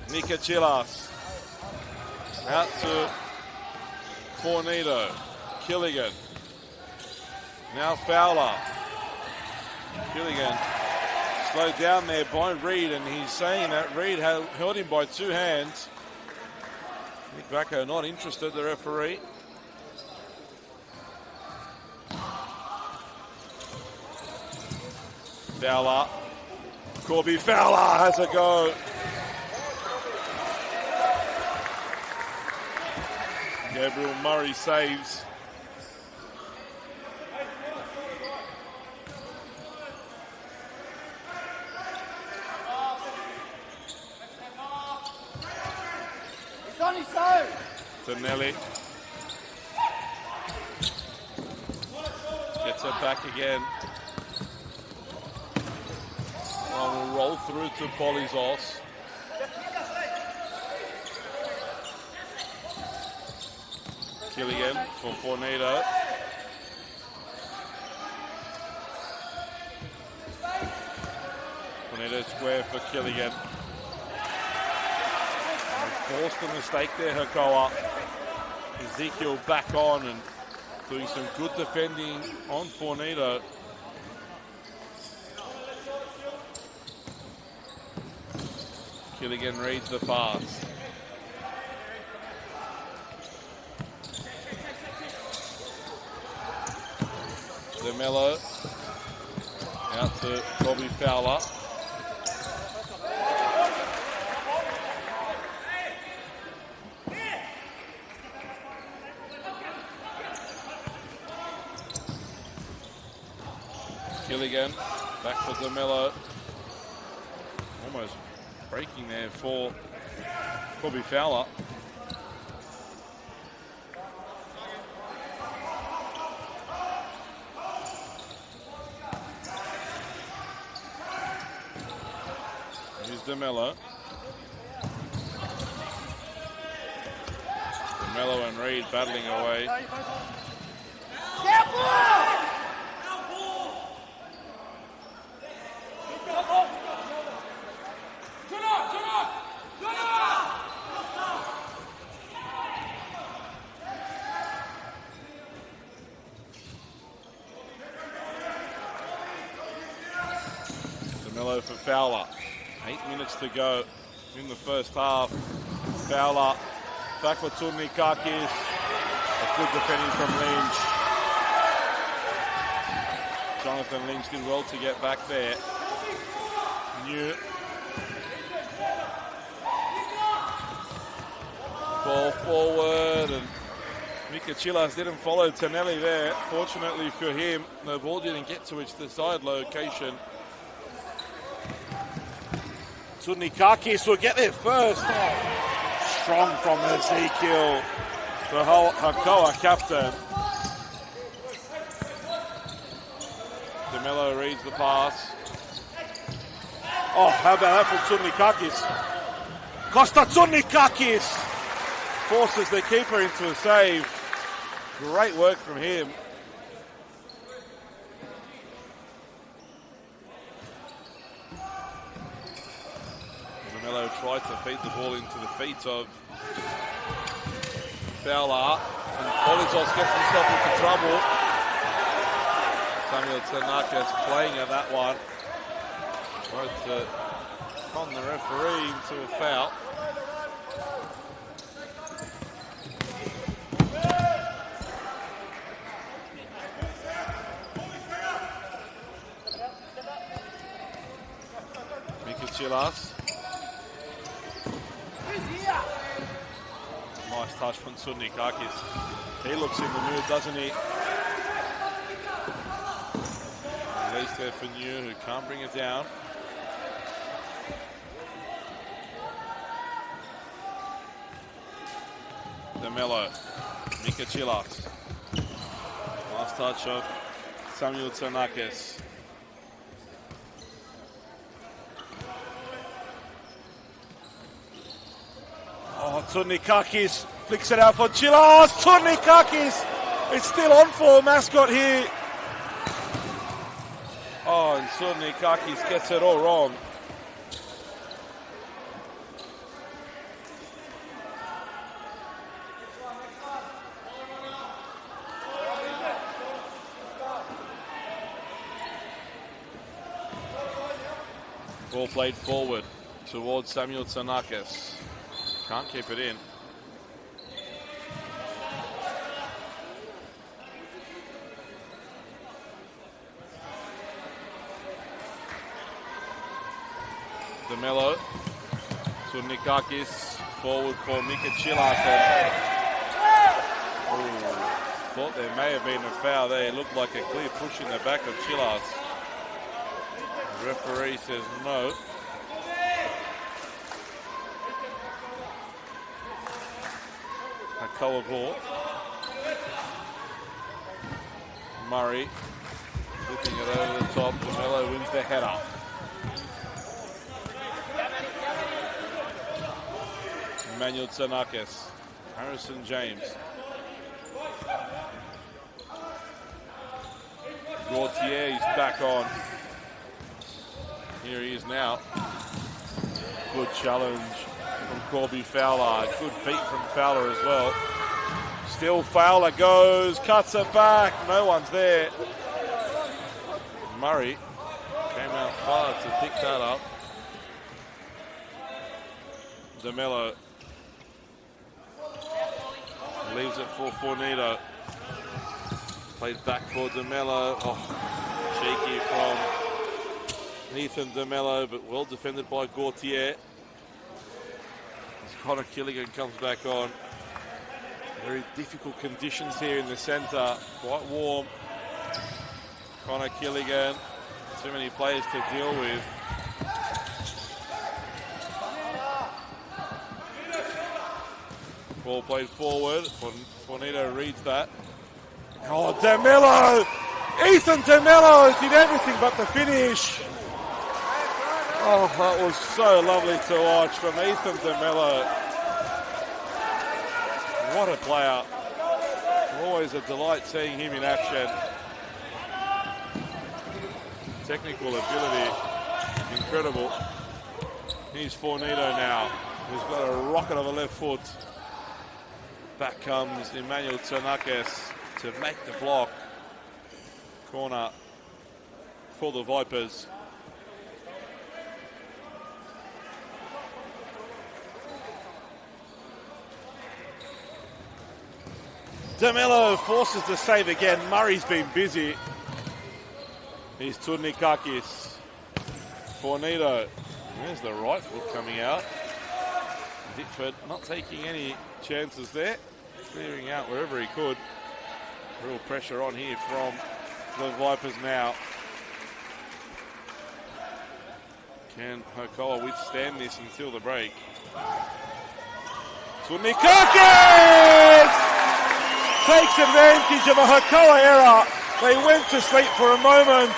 Speaker 1: Mika Chilas out to Fornito. Killigan. Now Fowler. Killigan slowed down there by Reed, and he's saying that Reed held him by two hands. Nick Bacco not interested, the referee. Fowler. Corby Fowler has a go. Gabriel Murray saves.
Speaker 3: It's on his own.
Speaker 1: To Nelly. Gets it back again. We'll roll through to Polizos. Killigan for Fornito. Fornito square for Killigan. Forced a mistake there, Hakoah. Ezekiel back on and doing some good defending on Fornito. Killigan reads the pass. DeMello out to Bobby Fowler. Killigan back for DeMello. Almost breaking there for Bobby Fowler. DeMello. Mello and Reed battling away.
Speaker 3: Step ball!
Speaker 1: Mello for Fowler. 8 minutes to go in the first half. Fowler back for Turnikakis. A good defending from Lynch. Jonathan Lynch did well to get back there. New. Ball forward, and Mikachilas didn't follow Tonelli there. Fortunately for him, the ball didn't get to its desired location. Turnikakis will get there first. Oh, strong from Ezekiel, the Hakoah captain. DeMello reads the pass. Oh, how about that from Turnikakis? Costa Turnikakis forces the keeper into a save. Great work from him. Mello tried to feed the ball into the feet of Fowler, and Polizos gets himself into trouble. Samuel Tanaka's playing at that one. Tried to con the referee into a foul. Mikachilas. Nice touch from Turnikakis. He looks in the mood, doesn't he? Release there for New, who can't bring it down. DeMello. Mikachilas. Nice touch of Samuel Tsanakis. Oh, Turnikakis flicks it out for Chilas. Turnikakis! It's still on for Mascot here. Oh, and Turnikakis gets it all wrong. Ball played forward towards Samuel Tsanakis. Can't keep it in. DeMello. Turnikakis forward for Mikachilas. Thought there may have been a foul there. It looked like a clear push in the back of Chilas. The referee says no. Hakoah ball. Murray flipping it over the top. DeMello wins the header. Emmanuel Tsanakis. Harrison James. Gautier is back on. Here he is now. Good challenge from Corby Fowler. Good feet from Fowler as well. Still Fowler goes, cuts it back. No one's there. Murray came out far to pick that up. DeMello leaves it for Fornito. Played back for DeMello. Oh, cheeky from Ethan DeMello, but well defended by Gautier. As Connor Killigan comes back on. Very difficult conditions here in the centre. Quite warm. Connor Killigan. Too many players to deal with. Ball played forward. Fornito reads that. Oh, DeMello! Ethan DeMello did everything but the finish. Oh, that was so lovely to watch from Ethan DeMello. What a player. Always a delight seeing him in action. Technical ability, incredible. Here's Fornito now, who's got a rocket of a left foot. Back comes Emmanuel Tsanakis to make the block. Corner for the Vipers. DeMello forces the save again. Murray's been busy. Here's Turnikakis. Fornito. There's the right foot coming out. Dickford not taking any chances there. Clearing out wherever he could. Real pressure on here from the Vipers now. Can Hakoah withstand this until the break? Turnikakis takes advantage of a Hakoah error. They went to sleep for a moment,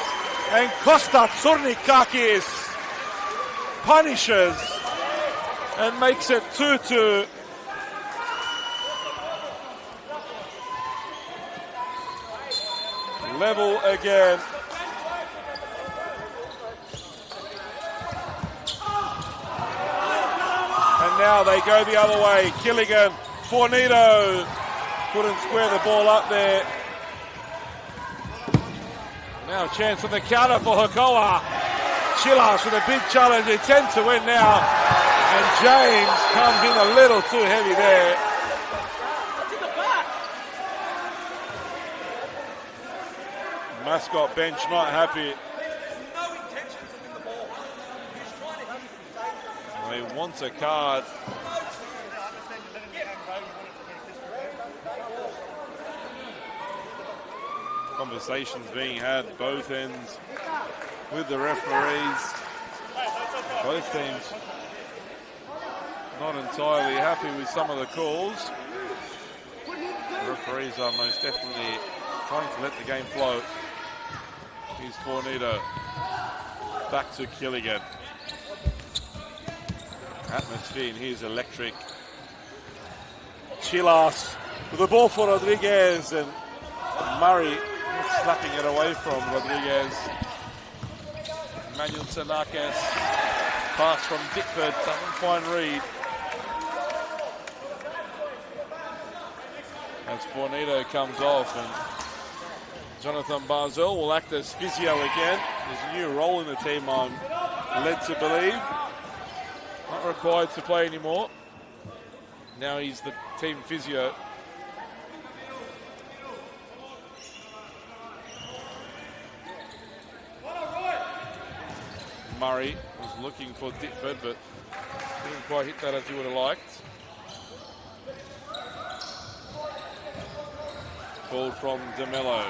Speaker 1: and Costa Turnikakis punishes and makes it 2-2. Level again. And now they go the other way. Killigan, Fornito couldn't square the ball up there. Now a chance on the counter for Hakoah. Chilas with a big challenge. They 10 to win now. And James comes in a little too heavy there. Mascot bench not happy. He wants a card. Conversations being had both ends with the referees. Both teams not entirely happy with some of the calls. The referees are most definitely trying to let the game flow. Here's Fornito. Back to Killigan. Atmosphere in here is electric. Chilas with the ball for Rodriguez, and Murray slapping it away from Rodriguez. Emmanuel Tsanakis. Pass from Dickford, doesn't find Reed. As Fornito comes off, and Jonathan Barzell will act as physio again. There's a new role in the team, I'm led to believe. Not required to play anymore. Now he's the team physio. Murray was looking for Dickford, but didn't quite hit that as he would have liked. Called from DeMello.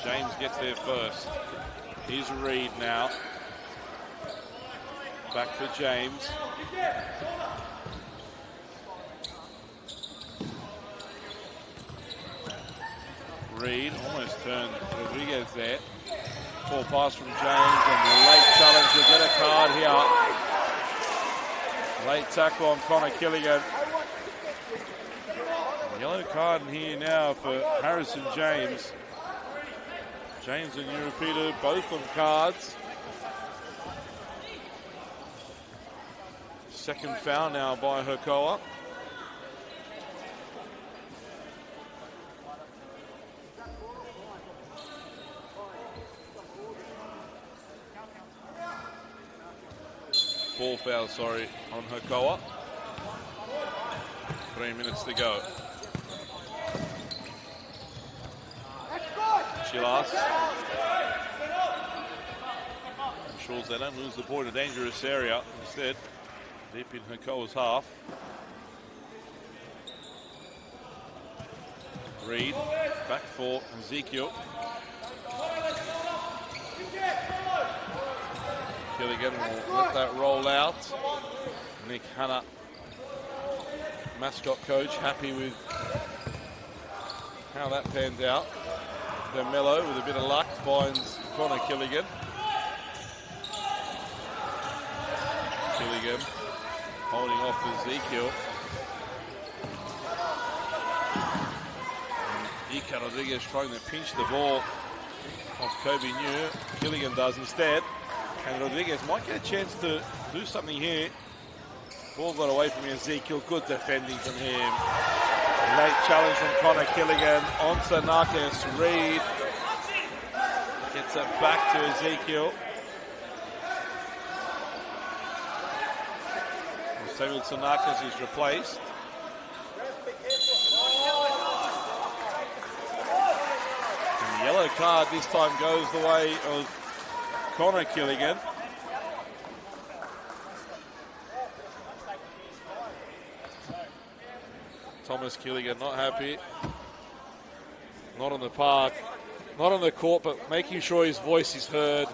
Speaker 1: James gets there first. Here's Reed now. Back for James. Reed almost turned Rodriguez there. Ball pass from James, and the late challenge will get a card here. Late tackle on Connor Killigan. Yellow card in here now for Harrison James. James and Europeter, both on cards. Second foul now by Hakoah. Ball foul, sorry, on Hakoah. 3 minutes to go. Chilas. Ensures they don't lose the ball in a dangerous area. Instead, deep in Hakoah's half. Reed, back for Ezekiel. Killigan will let that roll out. Nick Hanna, Mascot coach, happy with how that pans out. DeMello, with a bit of luck, finds Connor Killigan. Killigan holding off Ezekiel. Ika Rodriguez trying to pinch the ball off Kobe New. Gilligan does instead. And Rodriguez might get a chance to do something here. Ball got away from Ezekiel. Good defending from him. Late challenge from Connor Killigan. On to Narkis. Reed gets it back to Ezekiel. Samuel Tsanakis is replaced. And the yellow card this time goes the way of Connor Killigan. Thomas Killigan not happy. Not on the park, not on the court, but making sure his voice is heard.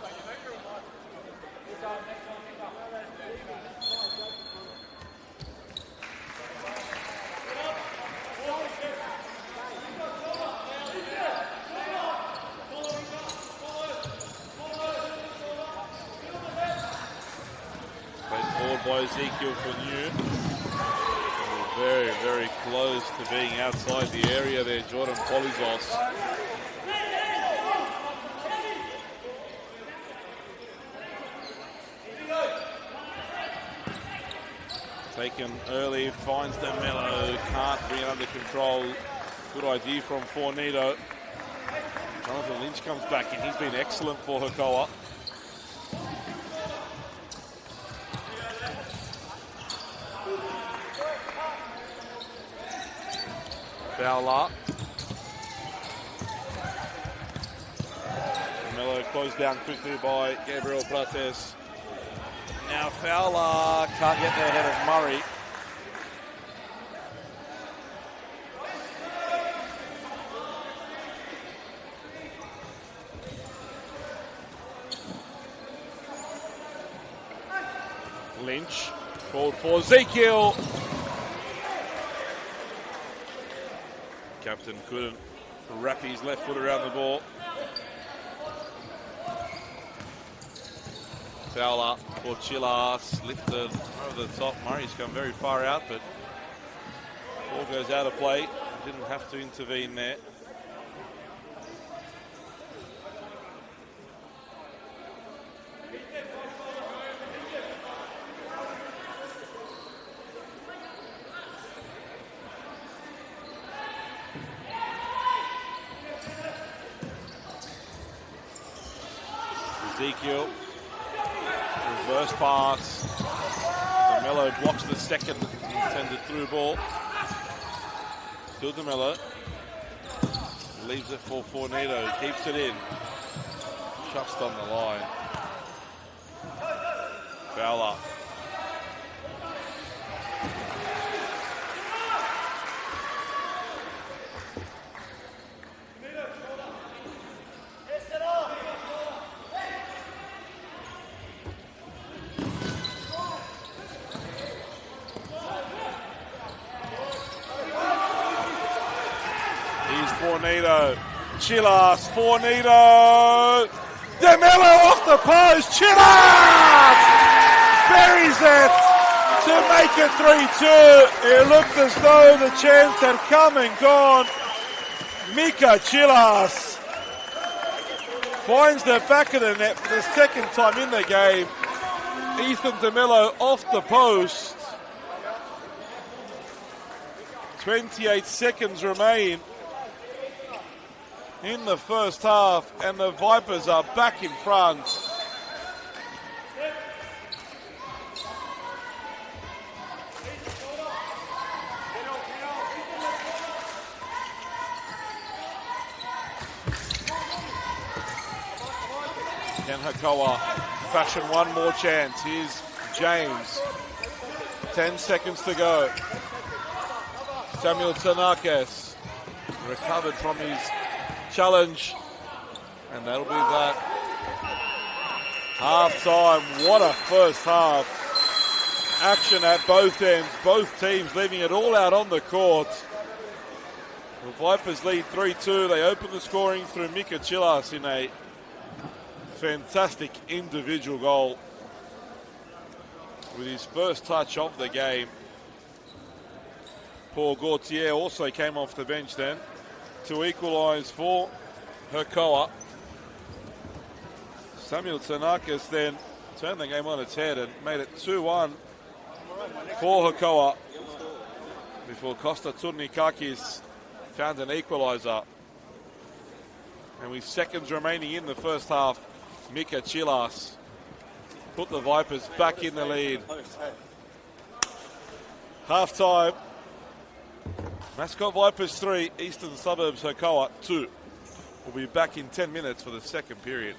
Speaker 1: By Ezekiel for New. Very, very close to being outside the area there, Jordan Polizos. Taken early, finds DeMello, can't bring it under control. Good idea from Fornito. Jonathan Lynch comes back in, he's been excellent for Hakoah. Fowler. Mello closed down quickly by Gabriel Prates. Now Fowler can't get there ahead of Murray. Lynch called for Ezekiel. Captain couldn't wrap his left foot around the ball. Fowler for Chillas, lifted over the top. Murray's come very far out, but ball goes out of play. Didn't have to intervene there. Ezekiel, reverse pass. DeMello blocks the second intended through ball. Still DeMello. Leaves it for Fornito, keeps it in. Just on the line. Fowler. Fornito, Chillas, Fornito, DeMello off the post, Chillas buries it to make it 3-2. It looked as though the chance had come and gone. Mika Chillas finds the back of the net for the second time in the game. Ethan DeMello off the post. 28 seconds remain in the first half, and the Vipers are back in front. Can Hakoah fashion one more chance? Here's James. 10 seconds to go. Samuel Tsanakis recovered from his challenge, and that'll be that. Half time. What a first half. Action at both ends, both teams leaving it all out on the court. The Vipers lead 3-2. They open the scoring through Mika Chillas in a fantastic individual goal with his first touch of the game. Paul Gaultier also came off the bench then. to equalise for Hakoah. Samuel Tsanakis then turned the game on its head and made it 2-1 for Hakoah before Costa Turnikakis found an equaliser. And with seconds remaining in the first half, Mika Chilas put the Vipers back in the lead. Half time. Mascot Vipers 3, Eastern Suburbs Hakoah 2. We'll be back in 10 minutes for the second period.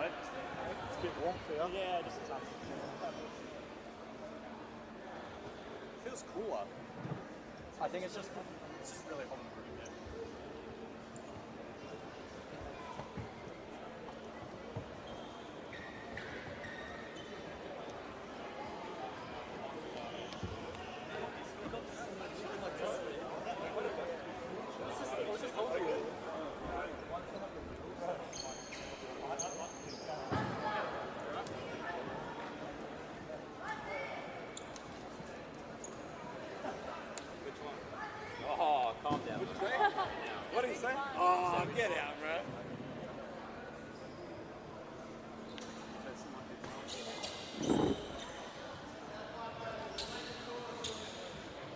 Speaker 5: mate. It's a bit warm for you. Yeah, just a touch. Feels cooler. I think it's just really hot in the room. Yeah. Oh, calm down. What did he say? Oh, get out, bro.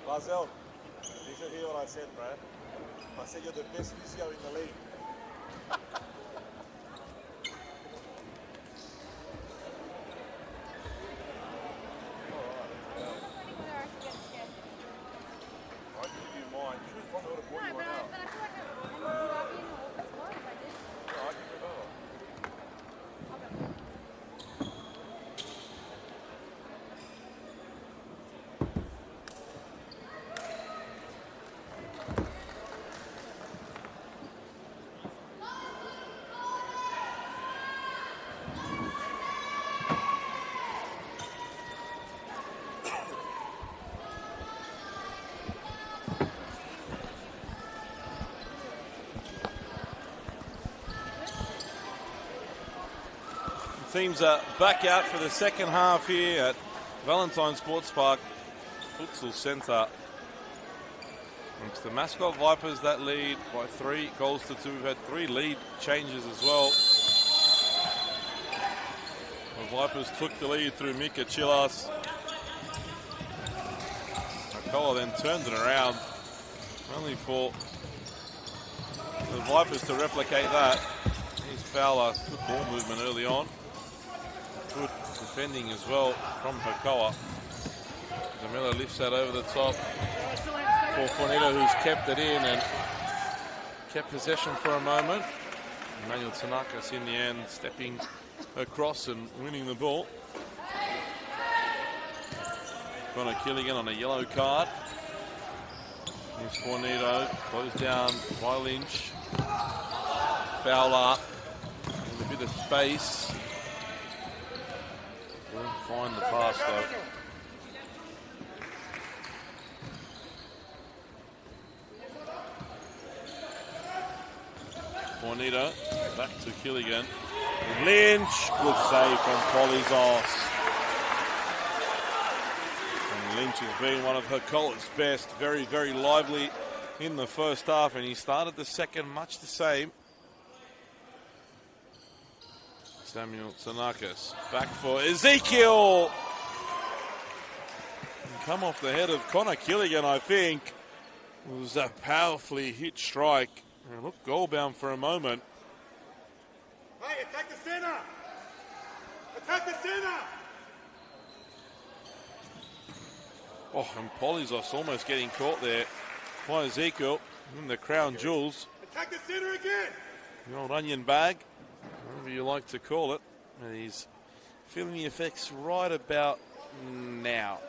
Speaker 6: Marcel, you should hear what I said, bro. I said you're the best physio in the league. I give you mine. You should probably would have bought you one out. Yeah, I can move over.
Speaker 1: Teams are back out for the second half here at Valentine Sports Park Futsal Centre. It's the Mascot Vipers that lead by 3 goals to 2. We've had 3 lead changes as well. The Vipers took the lead through Mika Chilas. Hakoah then turned it around, only for the Vipers to replicate that. Here's Fowler, good ball movement early on. Good defending as well from Hakoah. Zamilla lifts that over the top for Fornito, who's kept it in and kept possession for a moment. Emmanuel Tanakis in the end stepping across and winning the ball. Connor Killigan on a yellow card. Here's Fornito, closed down by Lynch. Fowler with a bit of space. Won't find the pass though. Fornito back to Killigan. Lynch, good save from Polizos. And Lynch has been one of Hakoah's best, very, very lively in the first half, and he started the second much the same. Samuel Tanakis back for Ezekiel. And come off the head of Connor Killigan, I think. It was a powerfully hit strike. And looked goal bound for a moment.
Speaker 6: Hey, attack the center! Attack the center!
Speaker 1: Oh, and Polizos almost getting caught there by Ezekiel in the crown jewels.
Speaker 6: Attack the center again!
Speaker 1: The old onion bag, whatever you like to call it. And he's feeling the effects right about now.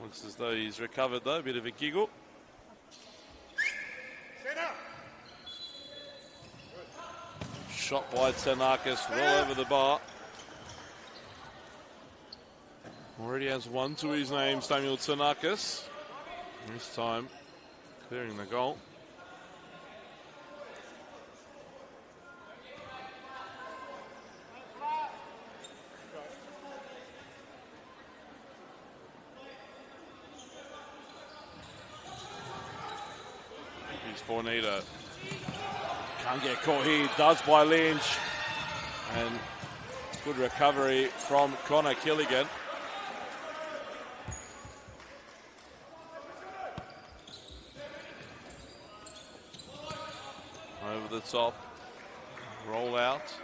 Speaker 1: Looks as though he's recovered though, a bit of a giggle. Shot by Tanakis, well over the bar. Already has 1 to his name, Samuel Tanakis. This time, clearing the goal. Here's Fornito. Can't get caught here, does by Lynch. And good recovery from Connor Killigan. Over the top, roll out.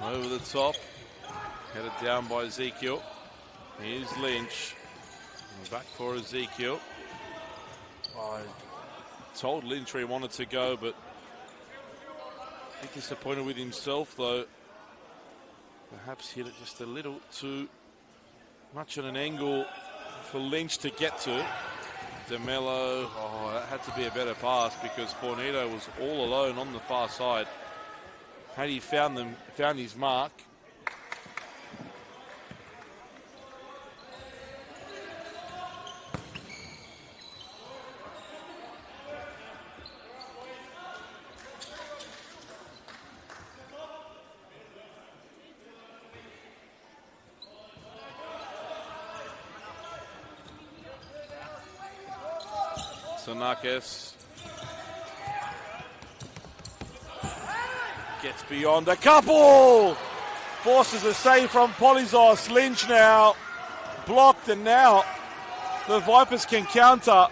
Speaker 1: Over the top. Headed down by Ezekiel. Here's Lynch. And back for Ezekiel. I told Lynch where he wanted to go, but a bit disappointed with himself, though. Perhaps hit it just a little too much at an angle for Lynch to get to. DeMello, that had to be a better pass because Fornito was all alone on the far side. Had he found his mark. Sanakis gets beyond a couple. Forces a save from Polizos. Lynch now blocked, and now the Vipers can counter.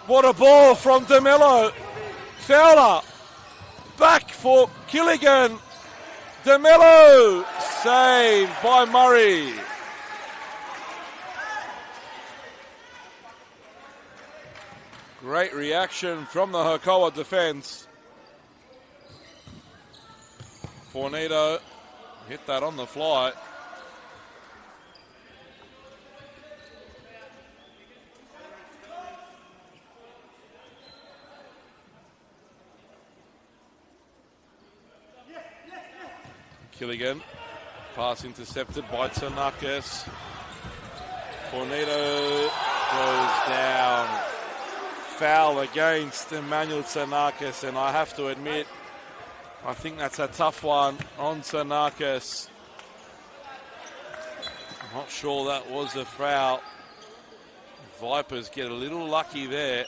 Speaker 1: What a ball from DeMello. Fowler back for Killigan. DeMello saved by Murray. Great reaction from the Hakoah defense. Fornito hit that on the fly. Killigan, pass intercepted by Tanakis. Fornito goes down. Foul against Emmanuel Tanakis, and I have to admit, I think that's a tough one on Tanakis. I'm not sure that was a foul. Vipers get a little lucky there.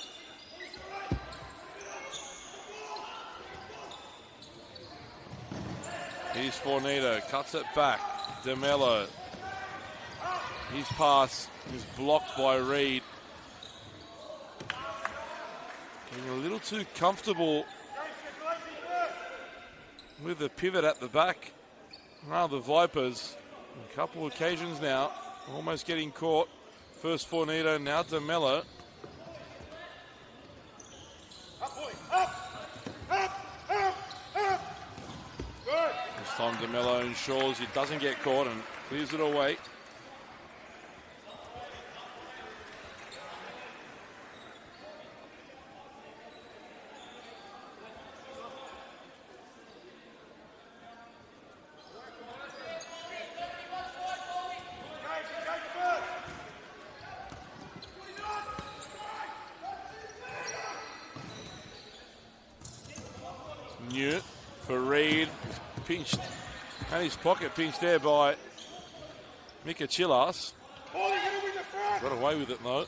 Speaker 1: Here's Fornito, cuts it back. DeMello. His pass is blocked by Reed. Getting a little too comfortable with the pivot at the back. Now the Vipers, a couple of occasions now, almost getting caught. First Fornito, now DeMello. This time DeMello ensures he doesn't get caught and clears it away. Newt for Reed, pinched, and his pocket pinched there by Mika Chilas. Got away with it though.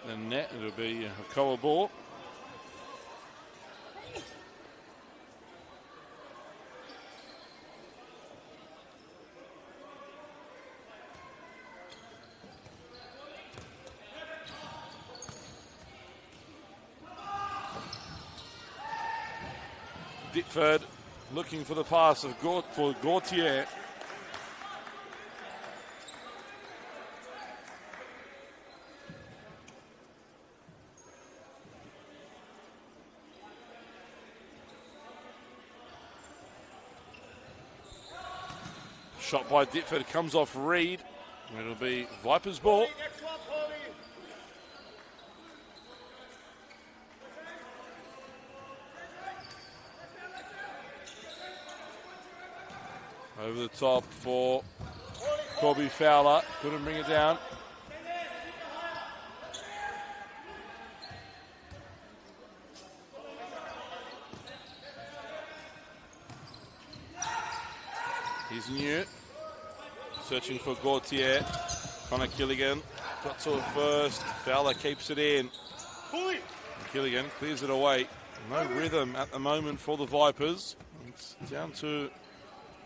Speaker 1: The net, it'll be a Hakoah ball. Ditford looking for the pass of for Gautier. Shot by Ditford comes off Reed. It'll be Vipers ball. Over the top for Corby Fowler. Couldn't bring it down. Here's Newt. Searching for Gautier. Connor Killigan got to it first. Fowler keeps it in. Killigan clears it away. No rhythm at the moment for the Vipers. It's down to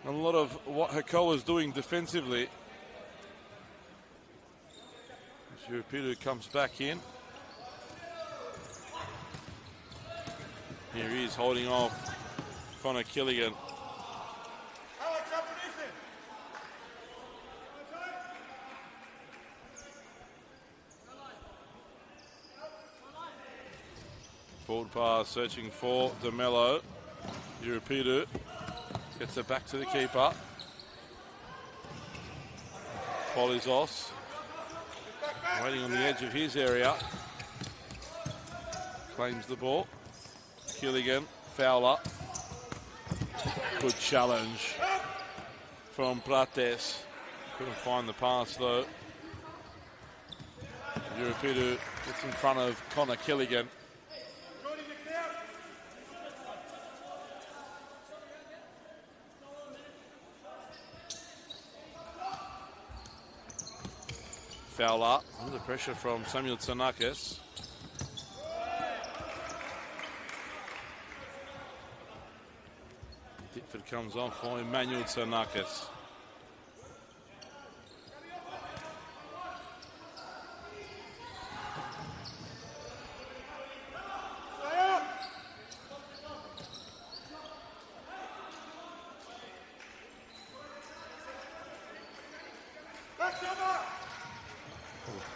Speaker 1: a lot of what Hakoah is doing defensively. Shurapitu comes back in. Here he is holding off Connor Killigan. Forward pass searching for DeMello. Shurapitu gets it back to the keeper. Polizos waiting on the edge of his area. Claims the ball. Killigan, Fowler. Good challenge from Prates. Couldn't find the pass though. Shurapitu gets in front of Connor Killigan. Fowler under pressure from Samuel Tsanakis. Dickford comes off for Emmanuel Tsanakis.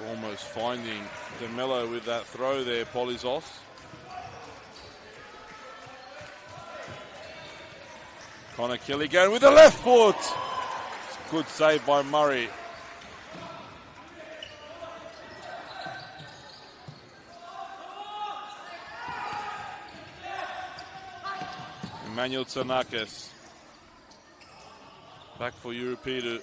Speaker 1: Almost finding DeMello with that throw there, Polizos. Connor Killigan with the left foot. Good save by Murray. Emmanuel Tsanakis. Back for Shurapitu.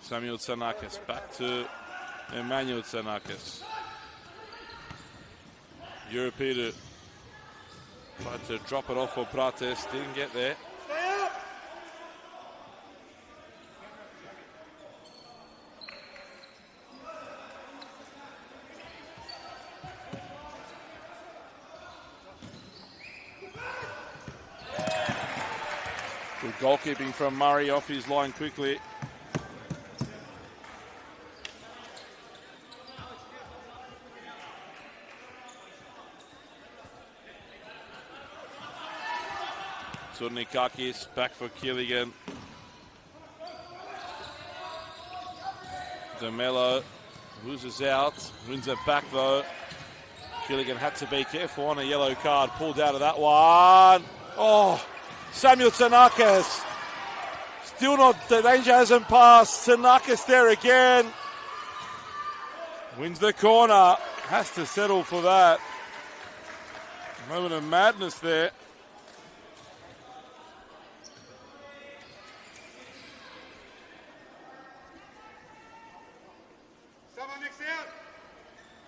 Speaker 1: Samuel Tsanakis back to Emmanuel Tsanakis. Shurapitu tried to drop it off for Prates, didn't get there. Good goalkeeping from Murray off his line quickly. Surnikakis back for Killigan. DeMello loses out, wins it back though. Killigan had to be careful on a yellow card, pulled out of that one. Oh, Samuel Tsanakis. Still not, the danger hasn't passed. Tsanakis there again. Wins the corner, has to settle for that. Moment of madness there.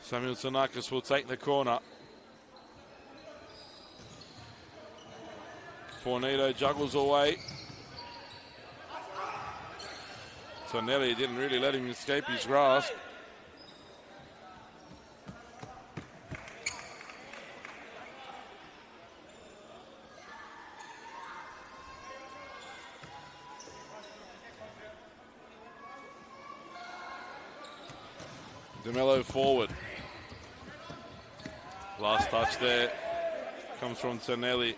Speaker 1: Samuel Tsanakis will take the corner. Fornito juggles away. Tonelli didn't really let him escape his grasp. DeMello forward. Last touch there comes from Tonelli.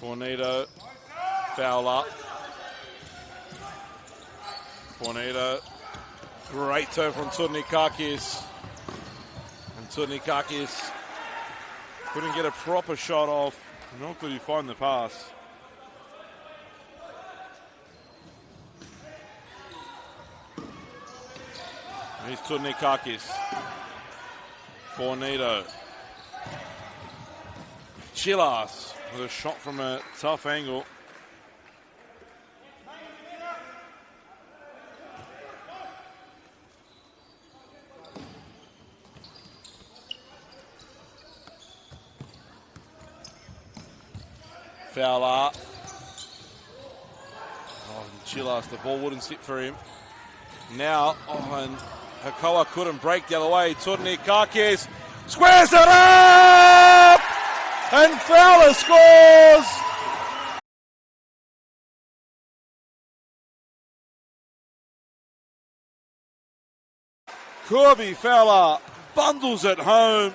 Speaker 1: Fornito, Fowler. Fornito, great turn from Surnikakis. And Surnikakis couldn't get a proper shot off, nor could he find the pass. Here's Surnikakis. Fornito. Chilas with a shot from a tough angle. Fowler. Oh, Chilas, the ball wouldn't sit for him. Now, and Hakoah couldn't break the other way. Turnikakis squares it up! And Fowler scores! Corby Fowler bundles it home.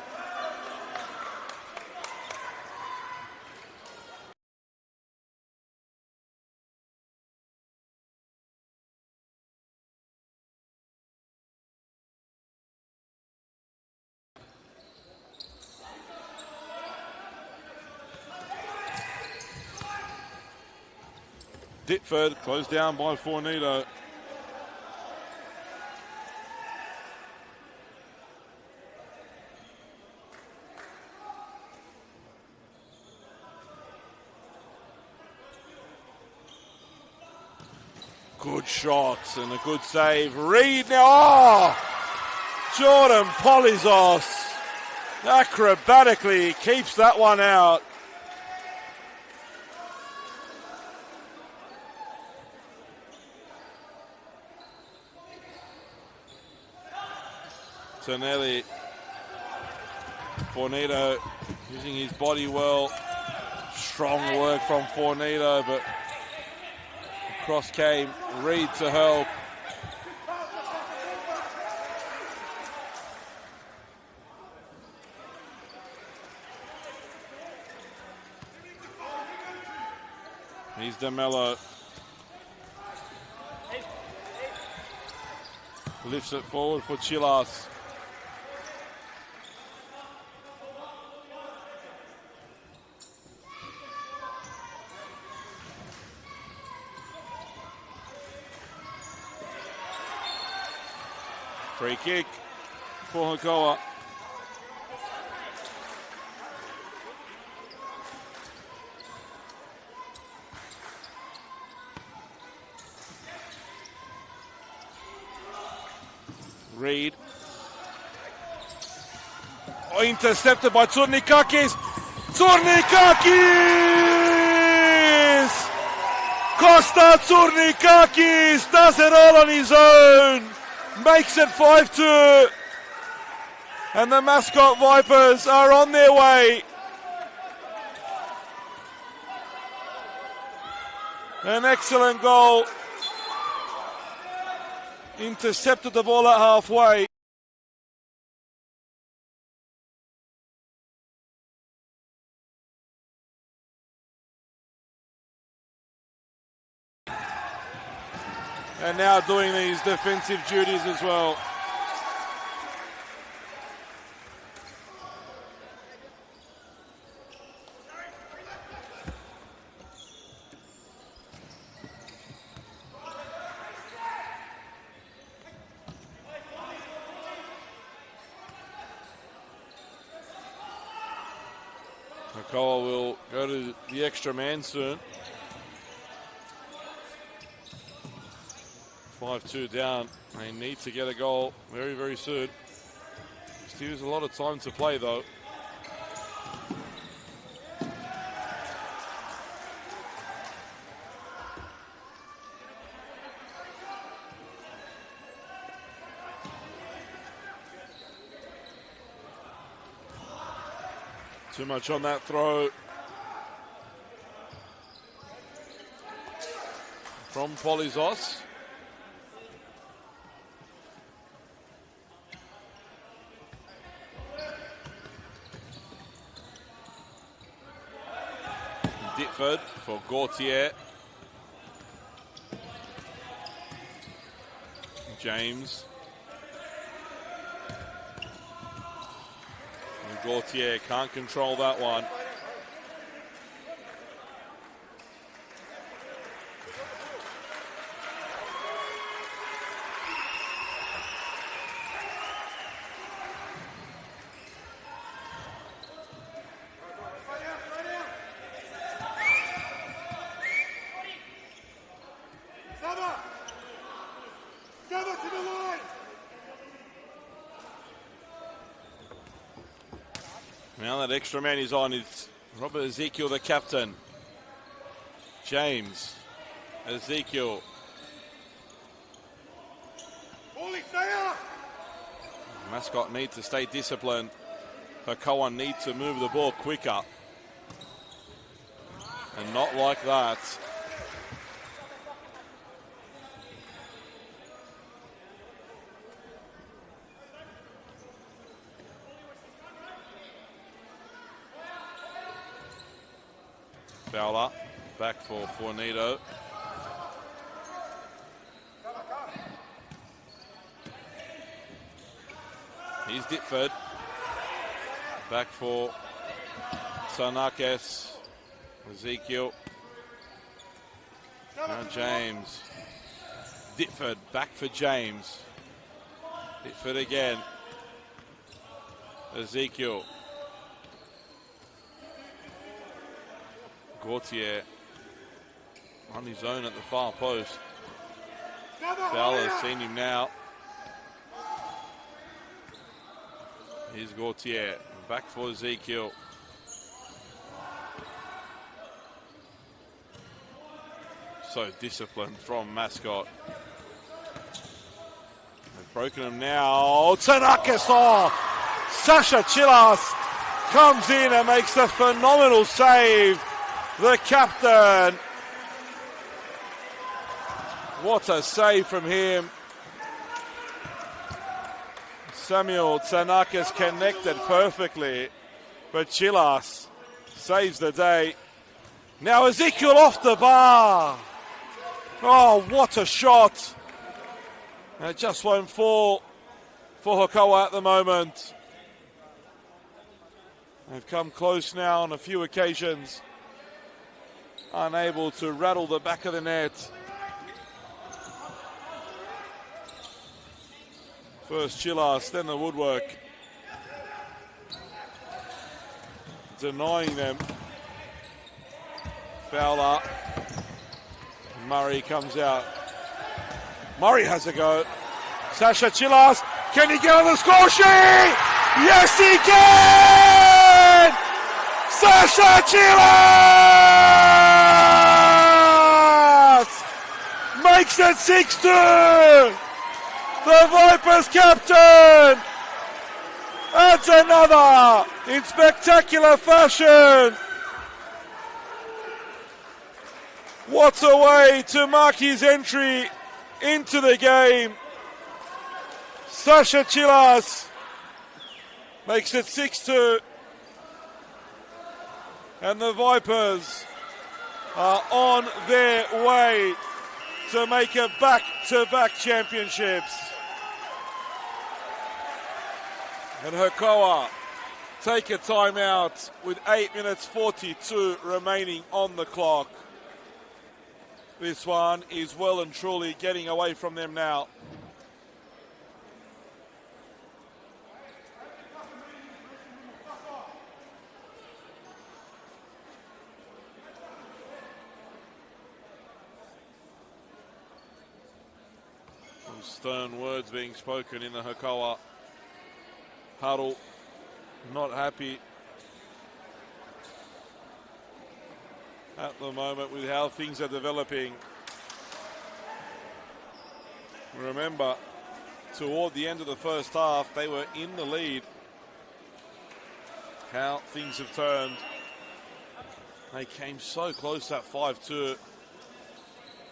Speaker 1: Ditford closed down by Fornito. Good shots and a good save. Reed now. Oh! Jordan Polizos acrobatically keeps that one out. Tonelli. Fornito using his body well. Strong work from Fornito, but across came Reed to help. Here's DeMello. Lifts it forward for Chilas. Free kick for Hakoah. Reed. Oh, intercepted by Turnikakis. Turnikakis! Costa Turnikakis does it all on his own. Makes it 5-2. And the Mascot Vipers are on their way. An excellent goal. Intercepted the ball at halfway. And now doing these defensive duties as well. Hakoah will go to the extra man soon. 5-2 down. They need to get a goal very, very soon. Still has a lot of time to play though. Too much on that throw from Polizos. Ditford for Gautier. James. And Gautier can't control that one. Now that extra man is on, it's Robert Ezekiel, the captain. James, Ezekiel. Mascot need to stay disciplined. Hakoah need to move the ball quicker. And not like that. Fowler, back for Fornito. Here's Ditford. Back for Tsanakis. Ezekiel. Now James. Ditford back for James. Ditford again. Ezekiel. Gautier on his own at the far post. Fowler's seen him now. Here's Gautier. Back for Ezekiel. So disciplined from Mascot. They've broken him now. Tsanakis. Oh, Sasha Chilas comes in and makes a phenomenal save. The captain. What a save from him. Samuel Tsanakis connected perfectly, but Chilas saves the day. Now Ezekiel off the bar. Oh, what a shot. And it just won't fall for Hakoah at the moment. They've come close now on a few occasions. Unable to rattle the back of the net. First Chilas, then the woodwork. Denying them. Fowler. Murray comes out. Murray has a go. Sasha Chilas, can he get on the score sheet? Yes, he can! Sasha Chilas makes it 6-2. The Vipers captain adds another in spectacular fashion. What a way to mark his entry into the game. Sasha Chilas makes it 6-2. And the Vipers are on their way to make it back-to-back championships. And Hakoah take a timeout with 8 minutes 42 remaining on the clock. This one is well and truly getting away from them now. Some stern words being spoken in the Hakoah huddle. Not happy at the moment with how things are developing. Remember, toward the end of the first half, they were in the lead. How things have turned. They came so close at 5-2.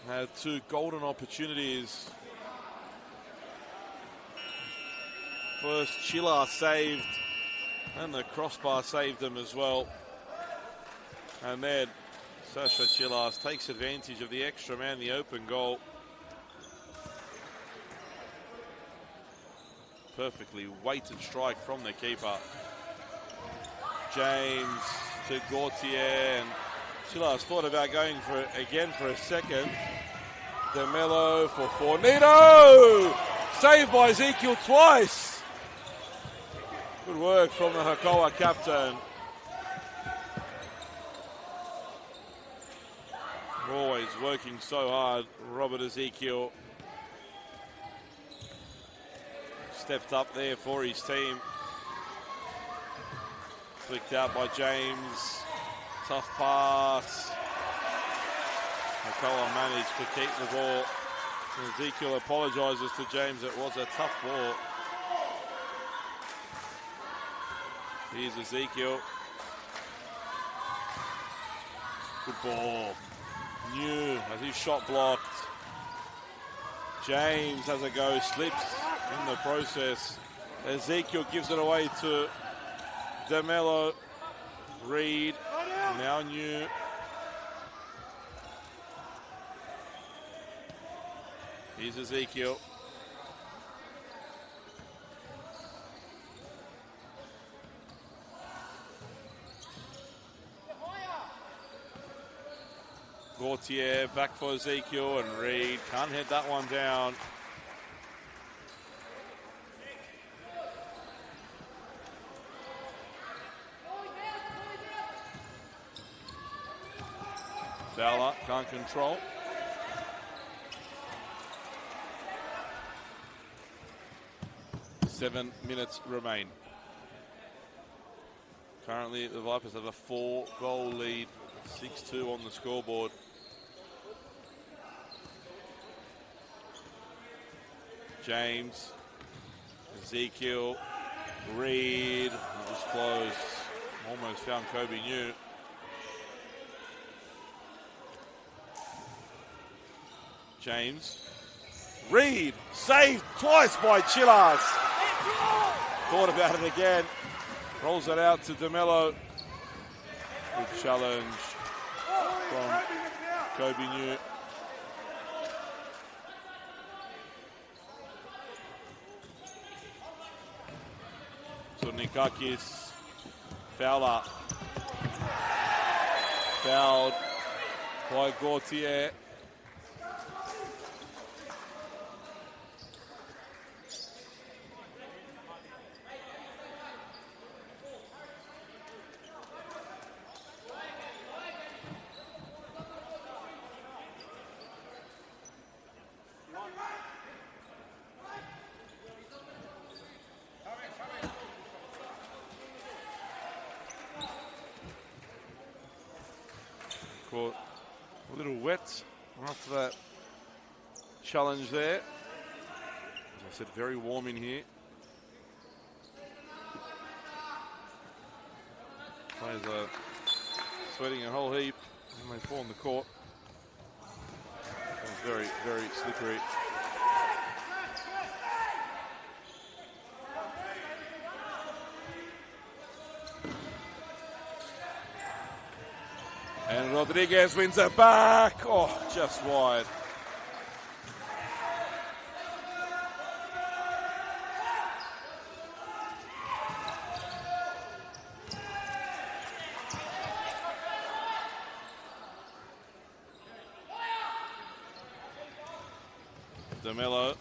Speaker 1: Had two golden opportunities. First, Chilla saved, and the crossbar saved them as well. And then Sasha Chilas takes advantage of the extra man, the open goal. Perfectly weighted strike from the keeper. James to Gautier, and Chilas thought about going for it again for a second. DeMello for Fornito! Saved by Ezekiel twice. Good work from the Hakoah captain. Always working so hard, Robert Ezekiel. Stepped up there for his team. flicked out by James. Tough pass. Hakoah managed to keep the ball. Ezekiel apologises to James. It was a tough ball. Here's Ezekiel. Good ball. New as his shot blocked. James has a go, slips in the process. Ezekiel gives it away to DeMello. Reed, now New. Here's Ezekiel. Gautier back for Ezekiel, and Reed can't head that one down. Fowler can't control. Seven minutes remain. Currently, the Vipers have a 4-goal lead, 6-2 on the scoreboard. James, Ezekiel, Reed, just close. Almost found Kobe New. James, Reed, saved twice by Chillars. Thought about it again. Rolls it out to DeMello. Good challenge from Kobe New. Nikakis, Fowler, fouled by Gautier. Caught a little wet after that challenge there. As I said, very warm in here. Players are sweating a whole heap when they fall on the court. It was very, very slippery. And Rodriguez wins it back. Oh, just wide. DeMello.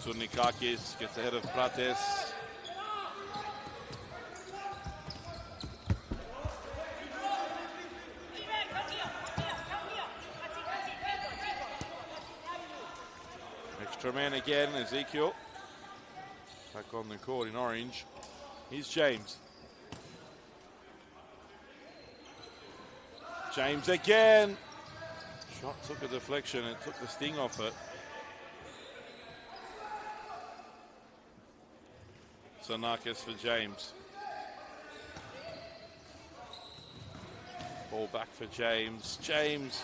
Speaker 1: Nikakis gets ahead of Prates. Extra man again, Ezekiel. Back on the court in orange. Here's James. James again. Shot took a deflection and took the sting off it. Sanakis for James. Ball back for James. James.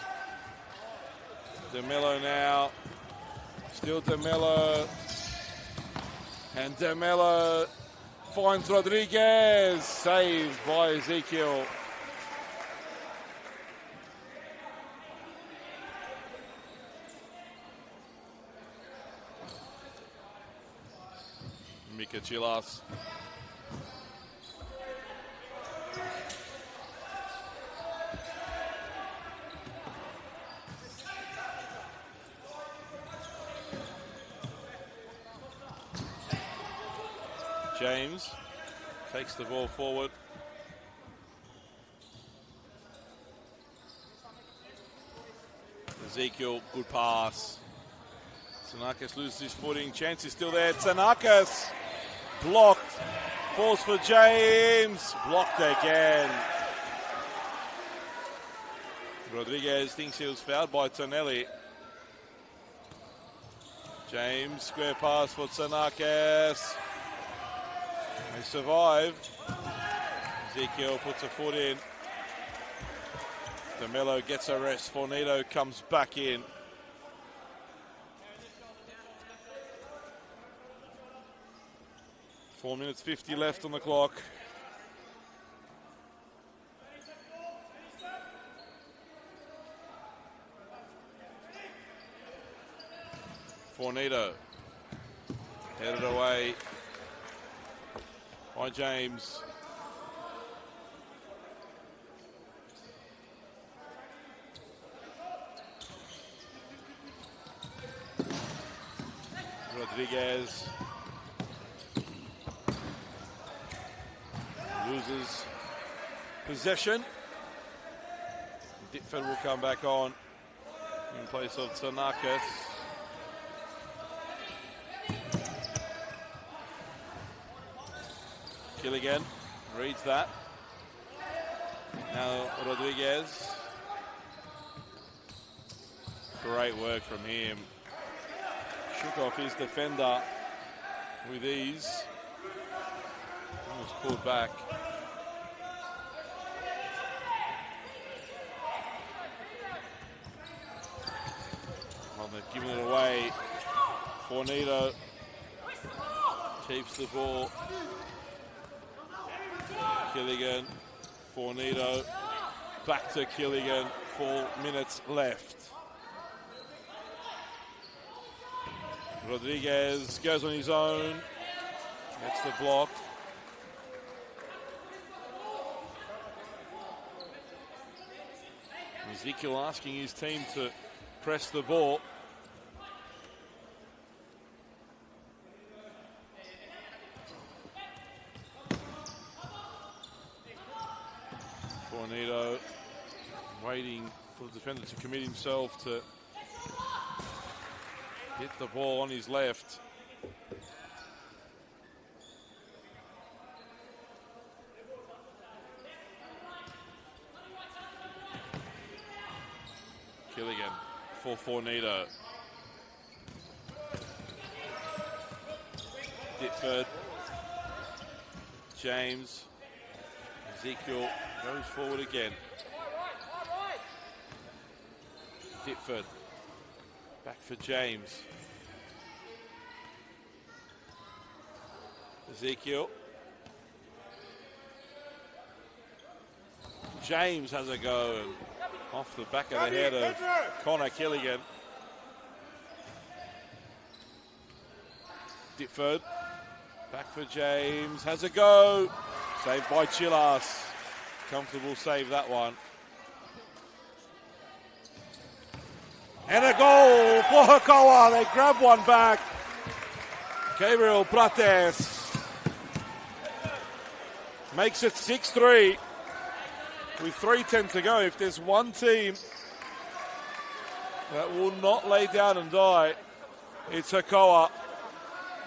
Speaker 1: DeMello now. Still DeMello. And DeMello finds Rodriguez. Saved by Ezekiel. Mika Chilas. James takes the ball forward. Ezekiel, good pass. Tsanakis loses his footing. Chance is still there. Tsanakis blocked. Falls for James. Blocked again. Rodriguez thinks he was fouled by Tonelli. James, square pass for Tsanakis. They survive. Ezekiel puts a foot in. DeMello gets a rest. Fornito comes back in. Four minutes 50 left on the clock. Fornito headed away by James. Rodriguez loses possession. Ditford will come back on in place of Tsanakis. Gilligan reads that. Now Rodriguez. Great work from him. Shook off his defender with ease. Almost pulled back. Well, they've given it away. Fornito keeps the ball. Killigan, Fornito, back to Killigan, 4 minutes left. Rodriguez goes on his own, gets the block. Ezekiel asking his team to press the ball. Fornito waiting for the defender to commit himself to hit the ball on his left. Killigan for Fornito. Ditford. James. Ezekiel goes forward again. Ditford. Back for James. Ezekiel. James has a go and off the back of the head of Connor Killigan. Ditford. Back for James. Has a go. Saved by Chilas. Comfortable save that one. And a goal for Hakoah. They grab one back. Gabriel Prates makes it 6-3 with 3:10 to go. If there's one team that will not lay down and die, it's Hakoah.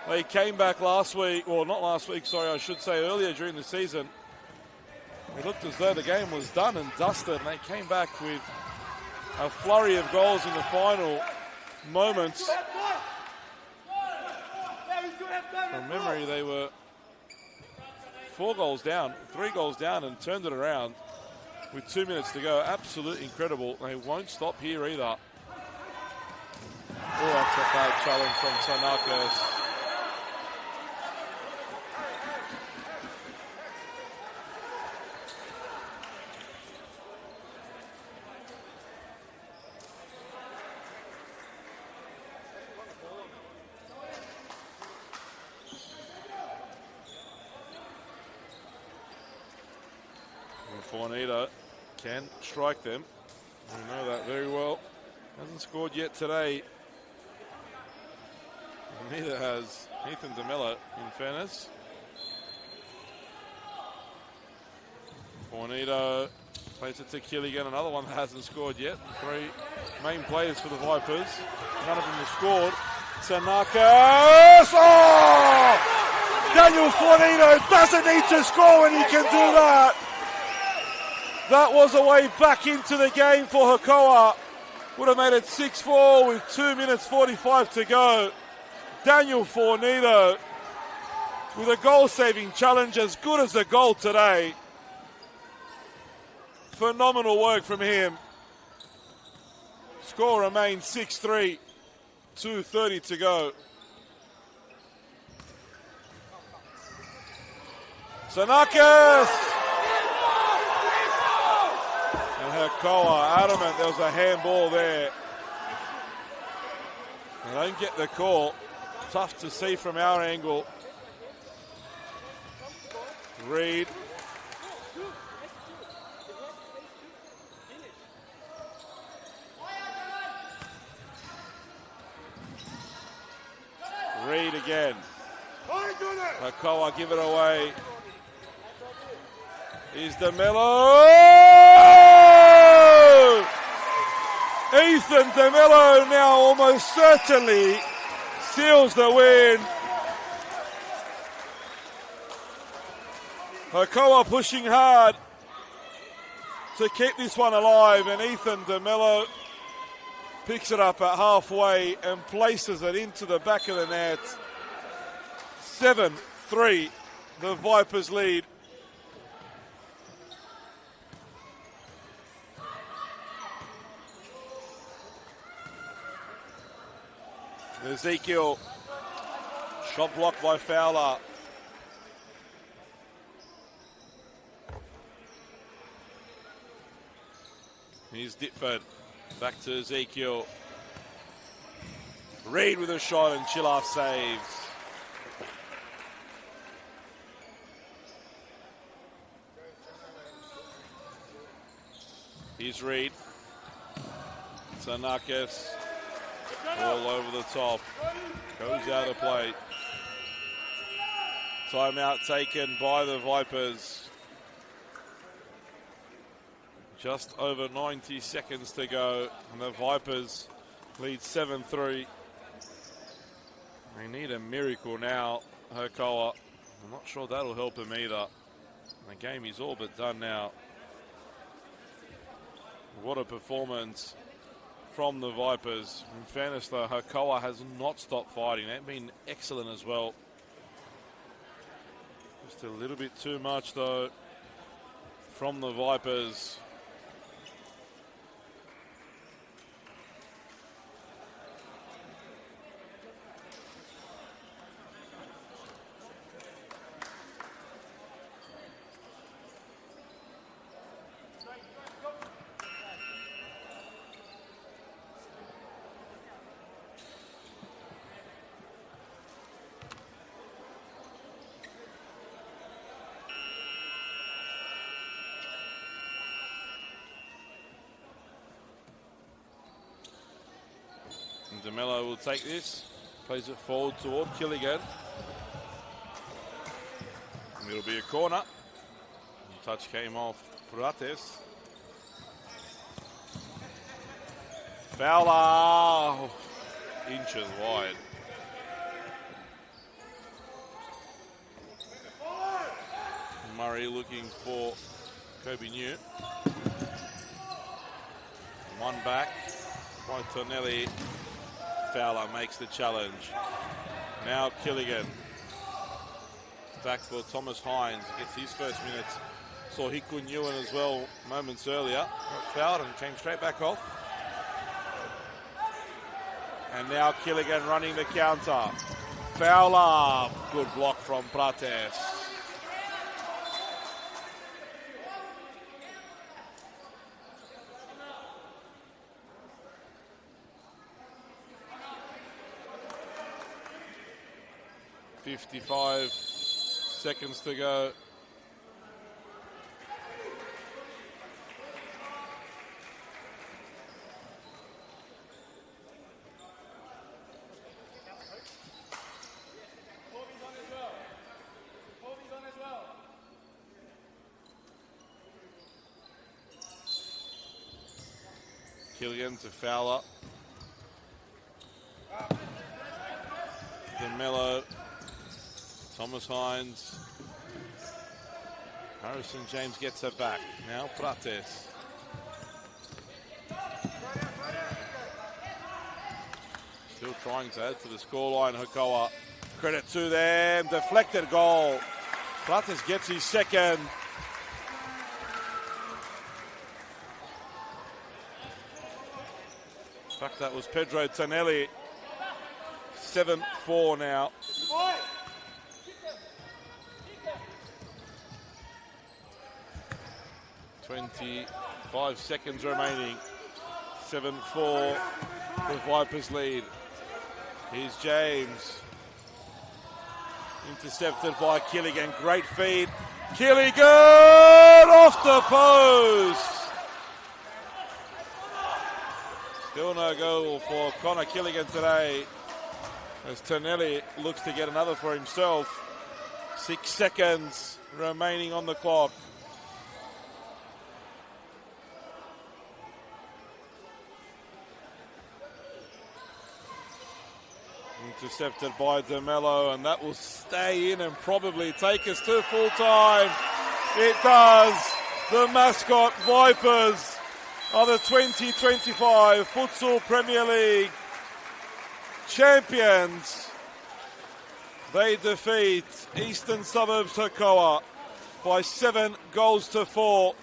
Speaker 1: They came back last week, or not last week, sorry, I should say earlier during the season. It looked as though the game was done and dusted, and they came back with a flurry of goals in the final moments. From memory, they were 4 goals down, 3 goals down, and turned it around with 2 minutes to go. Absolutely incredible. They won't stop here either. Oh, that's a bad challenge from Tsanakis. Fornito can strike them. We know that very well. Hasn't scored yet today. Neither has Ethan DeMello, in fairness. Fornito plays it to Killigan, another one that hasn't scored yet. 3 main players for the Vipers. None of them have scored. Tsanakis! Oh! Daniel Fornito doesn't need to score when he can do that. That was a way back into the game for Hakoah. Would have made it 6-4 with 2 minutes 45 to go. Daniel Fornito with a goal-saving challenge as good as the goal today. Phenomenal work from him. Score remains 6-3, 2:30 to go. Sanakis! And Hakoah adamant there was a handball there. They don't get the call. Tough to see from our angle. Reed. Reed again. Hakoah give it away. Here's DeMello. Ethan DeMello now almost certainly seals the win. Hakoah pushing hard to keep this one alive, and Ethan DeMello picks it up at halfway and places it into the back of the net. 7-3, the Vipers lead. Ezekiel, shot blocked by Fowler. Here's Ditford, back to Ezekiel. Reed with a shot and Chilaf saves. Here's Reed. Sanakis. All over the top. Goes out of play. Timeout taken by the Vipers. Just over 90 seconds to go. And the Vipers lead 7-3. They need a miracle now, Hakoah. I'm not sure that'll help them either. The game is all but done now. What a performance from the Vipers. In fairness though, Hakoah has not stopped fighting. They've been excellent as well. Just a little bit too much though from the Vipers. DeMello will take this, plays it forward toward Killigan. And it'll be a corner. The touch came off Prates. Fowler, inches wide. Murray looking for Kobe New. One back by Tonelli. Fowler makes the challenge. Now Killigan. Back for Thomas Hines. Gets his first minutes. Saw Hiku Nguyen as well moments earlier. Got fouled and came straight back off. And now Killigan running the counter. Fowler. Good block from Prates. .55 seconds to go. Killian to Fowler. DeMello Thomas Hines. Harrison James gets it back. Now Prates. Still trying to add to the scoreline, Hakoah. Credit to them. Deflected goal. Prates gets his second. In fact, that was Pedro Tonelli. 7-4 now. 25 seconds remaining. 7-4, the Vipers lead. Here's James. Intercepted by Killigan. Great feed. Killigan off the post. Still no goal for Connor Killigan today, as Tonelli looks to get another for himself. 6 seconds remaining on the clock. Intercepted by DeMello, and that will stay in and probably take us to full time. It does. The Mascot Vipers are the 2025 Futsal Premier League champions. They defeat Eastern Suburbs Hakoah by 7-4.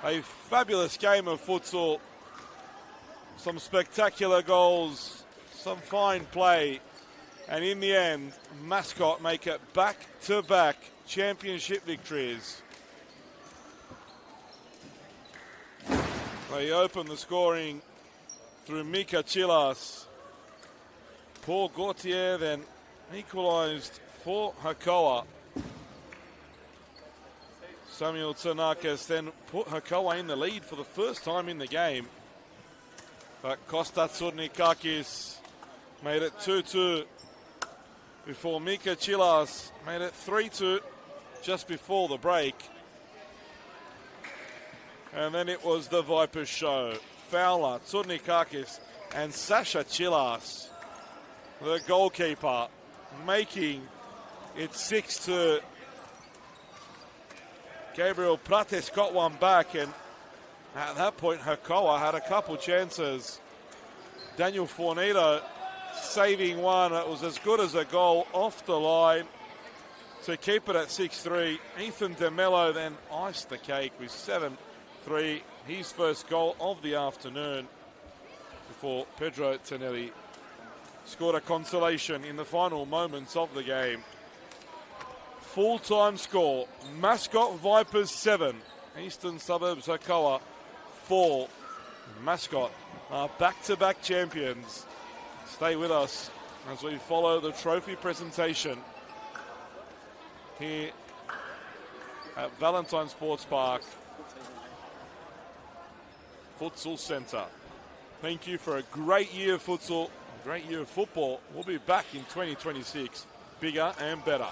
Speaker 1: A fabulous game of futsal. Some spectacular goals, some fine play, and in the end, Mascot make it back-to-back championship victories. They open the scoring through Mika Chilas. Paul Gauthier then equalised for Hakoah. Samuel Tsanakis then put Hakoah in the lead for the first time in the game. But Costa Tsurnikakis made it 2-2 before Mika Chilas made it 3-2 just before the break. And then it was the Vipers show. Fowler, Tsurnikakis and Sasha Chilas, the goalkeeper, making it 6-2. Gabriel Prates got one back, and at that point, Hakoah had a couple chances. Daniel Fornito saving one. It was as good as a goal off the line to keep it at 6-3. Ethan DeMello then iced the cake with 7-3. His first goal of the afternoon before Pedro Tonelli scored a consolation in the final moments of the game. Full-time score, Mascot Vipers 7, Eastern Suburbs Hakoah 4. Mascot are back-to-back champions. Stay with us as we follow the trophy presentation here at Valentine Sports Park Futsal Centre. Thank you for a great year of futsal, a great year of football. We'll be back in 2026, bigger and better.